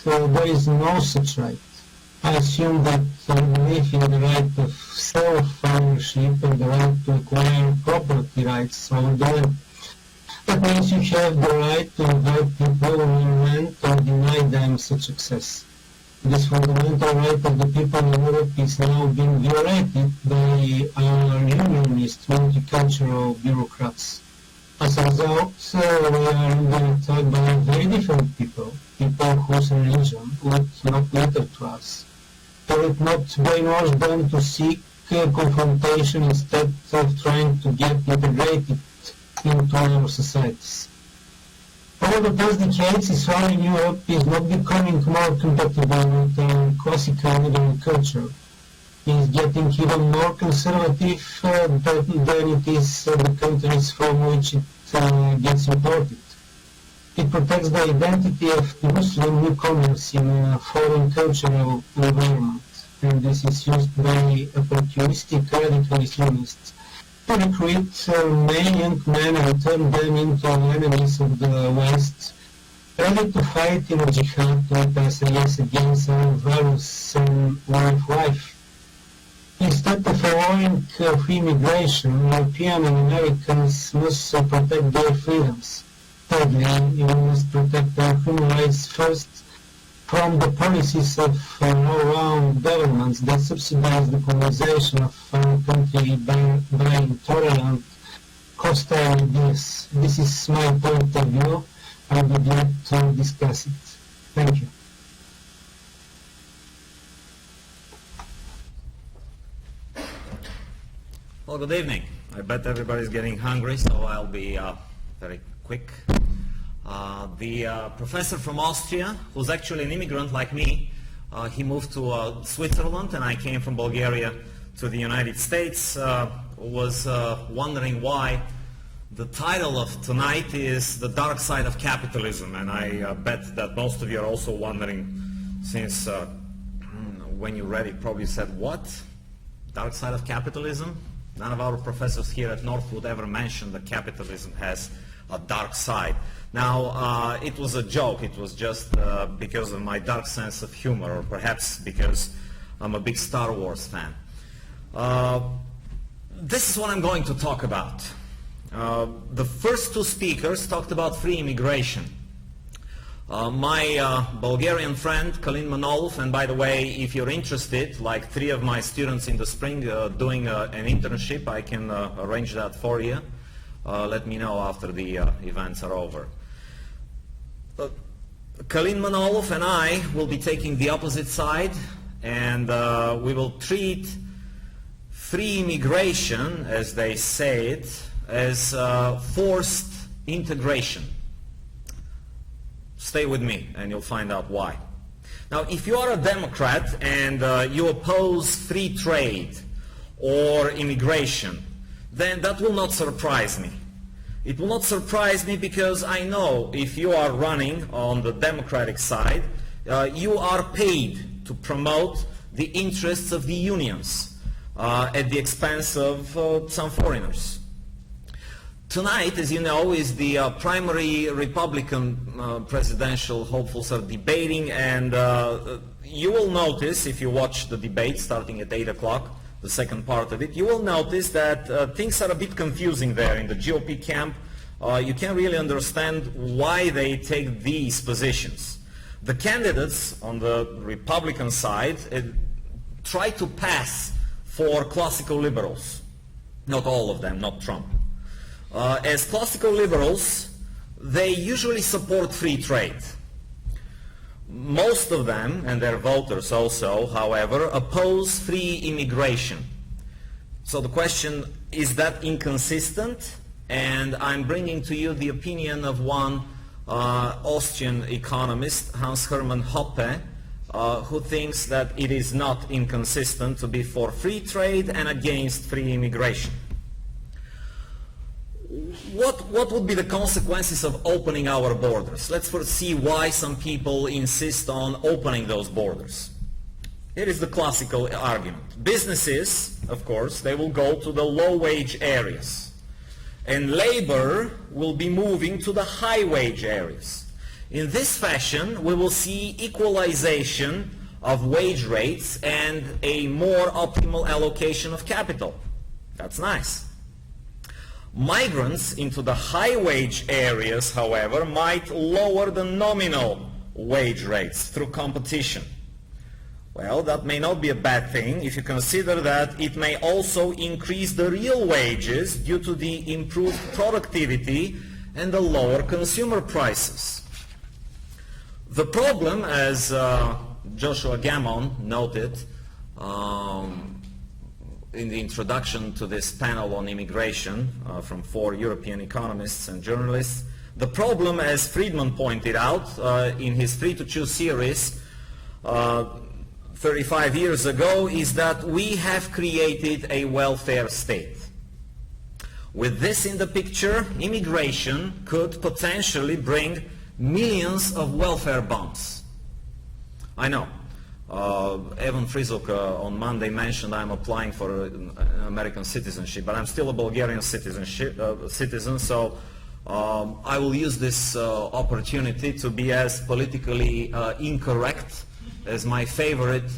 [SPEAKER 12] There is no such right. I assume that I believe in the right of self-ownership and the right to acquire property rights over the land. That means you have the right to invite people on your land or deny them such access. This fundamental right of the people in Europe is now being violated by our unionist multicultural bureaucrats. As a result, we are under attack by very different people whose religion would not matter to us. Will it not brainwash them to seek confrontation instead of trying to get integrated into our societies? Over the past decades, Israel in Europe is not becoming more compatible with our classical liberal culture. It is getting even more conservative than it is the countries from which it gets imported. It protects the identity of the Muslim newcomers in a foreign cultural environment, and this is used by opportunistic radical Islamists to recruit many young men and turn them into enemies of the West, ready to fight in a jihad with us against our values and way of life. Instead of allowing free migration, European and Americans must protect their freedoms. Thirdly, we must protect our human rights first from the policies of all-round governments that subsidize the colonization of our country by intolerant, hostile ideas. This is my point of view. I would like to discuss it. Thank you.
[SPEAKER 13] Well, good evening. I bet everybody's getting hungry, so I'll be very quick. The professor from Austria, who's actually an immigrant like me, he moved to Switzerland, and I came from Bulgaria to the United States, was wondering why the title of tonight is The Dark Side of Capitalism, and I bet that most of you are also wondering, since when you read it probably said, what? Dark side of capitalism? None of our professors here at Northwood ever mentioned that capitalism has a dark side. Now, it was a joke. It was just because of my dark sense of humor, or perhaps because I'm a big Star Wars fan. This is what I'm going to talk about. The first two speakers talked about free immigration. My Bulgarian friend, Kalin Manolov, and by the way, if you're interested, like 3 of my students in the spring doing an internship, I can arrange that for you. Let me know after the events are over. Kalin Manolov and I will be taking the opposite side, and we will treat free immigration, as they say it, as forced integration. Stay with me and you'll find out why. Now, if you are a Democrat and you oppose free trade or immigration, then that will not surprise me. It will not surprise me because I know if you are running on the Democratic side, you are paid to promote the interests of the unions at the expense of some foreigners. Tonight, as you know, is the primary Republican presidential hopefuls are debating, and you will notice, if you watch the debate starting at 8 o'clock, the second part of it, you will notice that things are a bit confusing there in the GOP camp. You can't really understand why they take these positions. The candidates on the Republican side try to pass for classical liberals. Not all of them, not Trump. As classical liberals, they usually support free trade. Most of them, and their voters also, however, oppose free immigration. So the question, is that inconsistent? And I'm bringing to you the opinion of one Austrian economist, Hans-Hermann Hoppe, who thinks that it is not inconsistent to be for free trade and against free immigration. What would be the consequences of opening our borders? Let's first see why some people insist on opening those borders. Here is the classical argument. Businesses, of course, they will go to the low-wage areas, and labor will be moving to the high-wage areas. In this fashion, we will see equalization of wage rates and a more optimal allocation of capital. That's nice. Migrants into the high-wage areas, however, might lower the nominal wage rates through competition. Well, that may not be a bad thing if you consider that it may also increase the real wages due to the improved productivity and the lower consumer prices. The problem, as Joshua Gammon noted in the introduction to this panel on immigration from 4 European economists and journalists, the problem, as Friedman pointed out in his Free to Choose series 35 years ago, is that we have created a welfare state. With this in the picture, immigration could potentially bring millions of welfare bumps. I know. Evan Frizuk on Monday mentioned I'm applying for American citizenship, but I'm still a Bulgarian citizen, so I will use this opportunity to be as politically incorrect as my favorite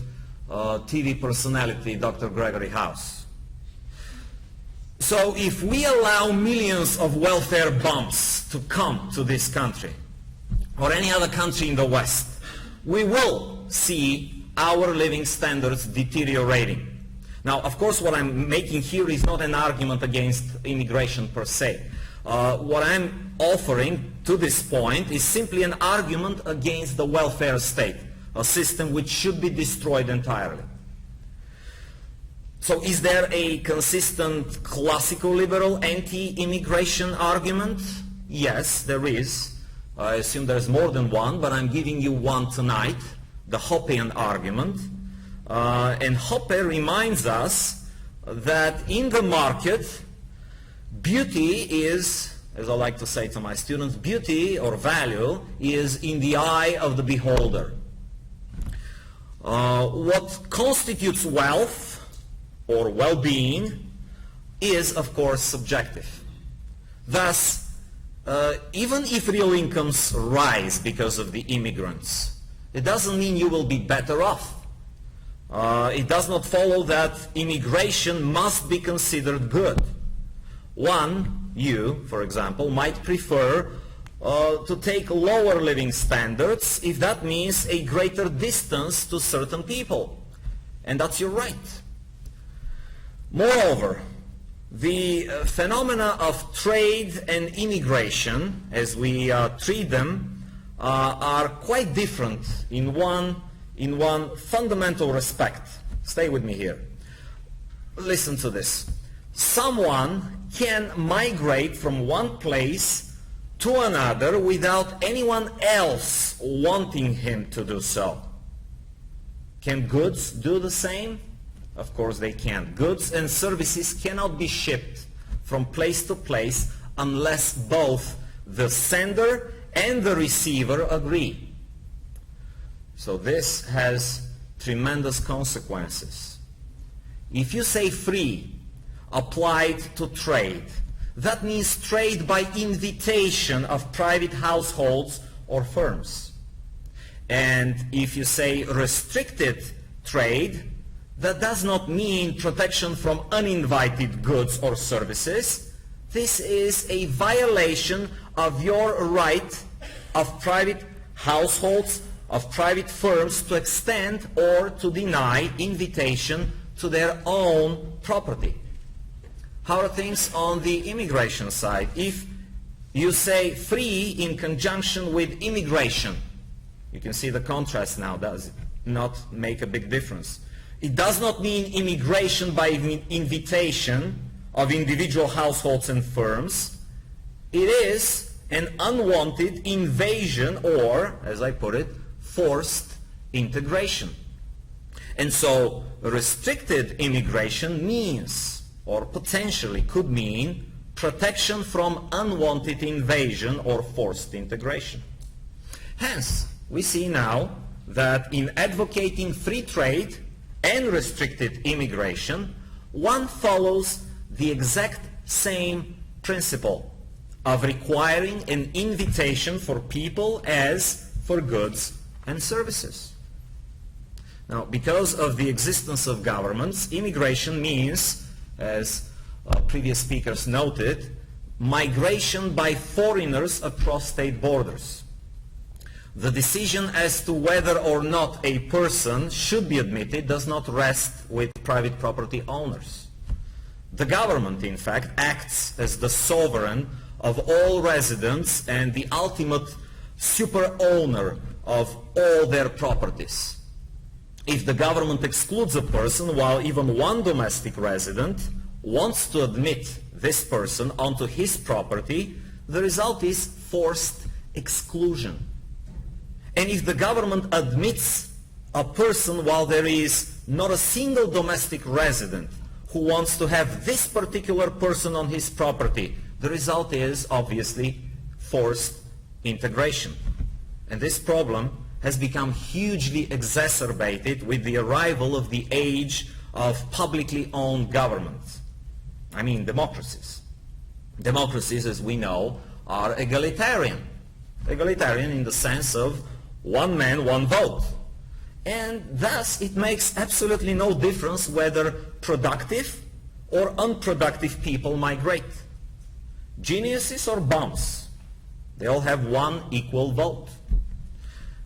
[SPEAKER 13] TV personality, Dr. Gregory House. So if we allow millions of welfare bumps to come to this country, or any other country in the West, we will see our living standards deteriorating. Now, of course, what I'm making here is not an argument against immigration per se. What I'm offering to this point is simply an argument against the welfare state, a system which should be destroyed entirely. So is there a consistent classical liberal anti-immigration argument? Yes, there is. I assume there's more than one, but I'm giving you one tonight, the Hoppean argument. And Hoppe reminds us that in the market, beauty is, as I like to say to my students, beauty or value is in the eye of the beholder. What constitutes wealth or well-being is, of course, subjective. Thus, even if real incomes rise because of the immigrants, it doesn't mean you will be better off. It does not follow that immigration must be considered good. You, for example, might prefer to take lower living standards if that means a greater distance to certain people. And that's your right. Moreover, the phenomena of trade and immigration, as we treat them, are quite different in one fundamental respect. Stay with me here. Listen to this. Someone can migrate from one place to another without anyone else wanting him to do so. Can goods do the same? Of course they can't. Goods and services cannot be shipped from place to place unless both the sender and the receiver agree. So this has tremendous consequences. If you say free applied to trade, that means trade by invitation of private households or firms. And if you say restricted trade, that does not mean protection from uninvited goods or services. This is a violation of your right of private households, of private firms to extend or to deny invitation to their own property. How are things on the immigration side? If you say free in conjunction with immigration, you can see the contrast now, does it not make a big difference? It does not mean immigration by invitation of individual households and firms. It is an unwanted invasion or, as I put it, forced integration. And so restricted immigration means, or potentially could mean, protection from unwanted invasion or forced integration. Hence, we see now that in advocating free trade and restricted immigration, one follows the exact same principle of requiring an invitation for people as for goods and services. Now, because of the existence of governments, immigration means, as previous speakers noted, migration by foreigners across state borders. The decision as to whether or not a person should be admitted does not rest with private property owners. The government, in fact, acts as the sovereign of all residents and the ultimate super owner of all their properties. If the government excludes a person while even one domestic resident wants to admit this person onto his property, the result is forced exclusion. And if the government admits a person while there is not a single domestic resident who wants to have this particular person on his property, the result is obviously forced integration. And this problem has become hugely exacerbated with the arrival of the age of publicly owned governments. I mean democracies. Democracies, as we know, are egalitarian. Egalitarian in the sense of one man, one vote. And thus it makes absolutely no difference whether productive or unproductive people migrate. Geniuses or bums, they all have one equal vote.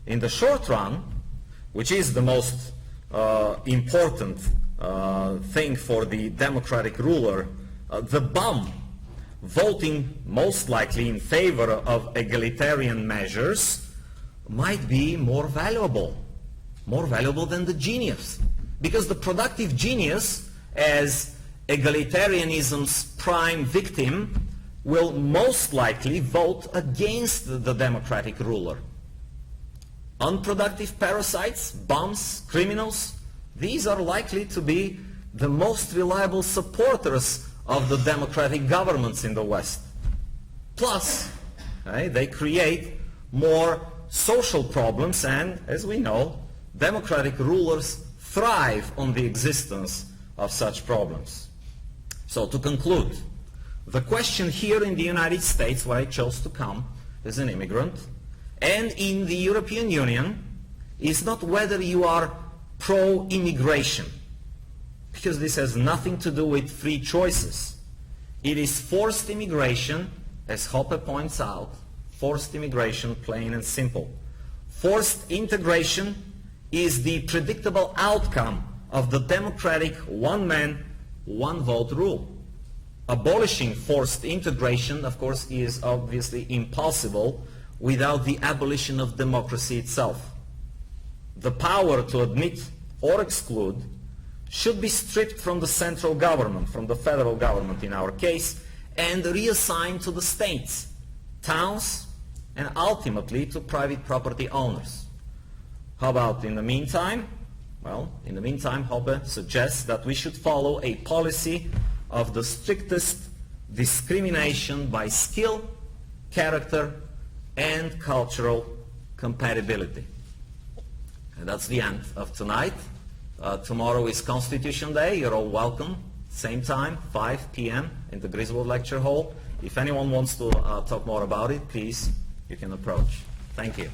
[SPEAKER 13] In the short run, which is the most important thing for the democratic ruler, the bum voting most likely in favor of egalitarian measures might be more valuable than the genius. Because the productive genius, as egalitarianism's prime victim, will most likely vote against the democratic ruler. Unproductive parasites, bums, criminals, these are likely to be the most reliable supporters of the democratic governments in the West. Plus, they create more social problems, and as we know, democratic rulers thrive on the existence of such problems. So to conclude, the question here in the United States, where I chose to come as an immigrant, and in the European Union, is not whether you are pro-immigration, because this has nothing to do with free choices. It is forced immigration, as Hoppe points out, forced immigration, plain and simple. Forced integration is the predictable outcome of the democratic one-man, one-vote rule. Abolishing forced integration, of course, is obviously impossible without the abolition of democracy itself. The power to admit or exclude should be stripped from the central government, from the federal government in our case, and reassigned to the states, towns, and ultimately to private property owners. How about in the meantime? Well, in the meantime, Hoppe suggests that we should follow a policy of the strictest discrimination by skill, character, and cultural compatibility. And that's the end of tonight. Tomorrow is Constitution Day. You're all welcome. Same time, 5 p.m. in the Griswold Lecture Hall. If anyone wants to talk more about it, please, you can approach. Thank you.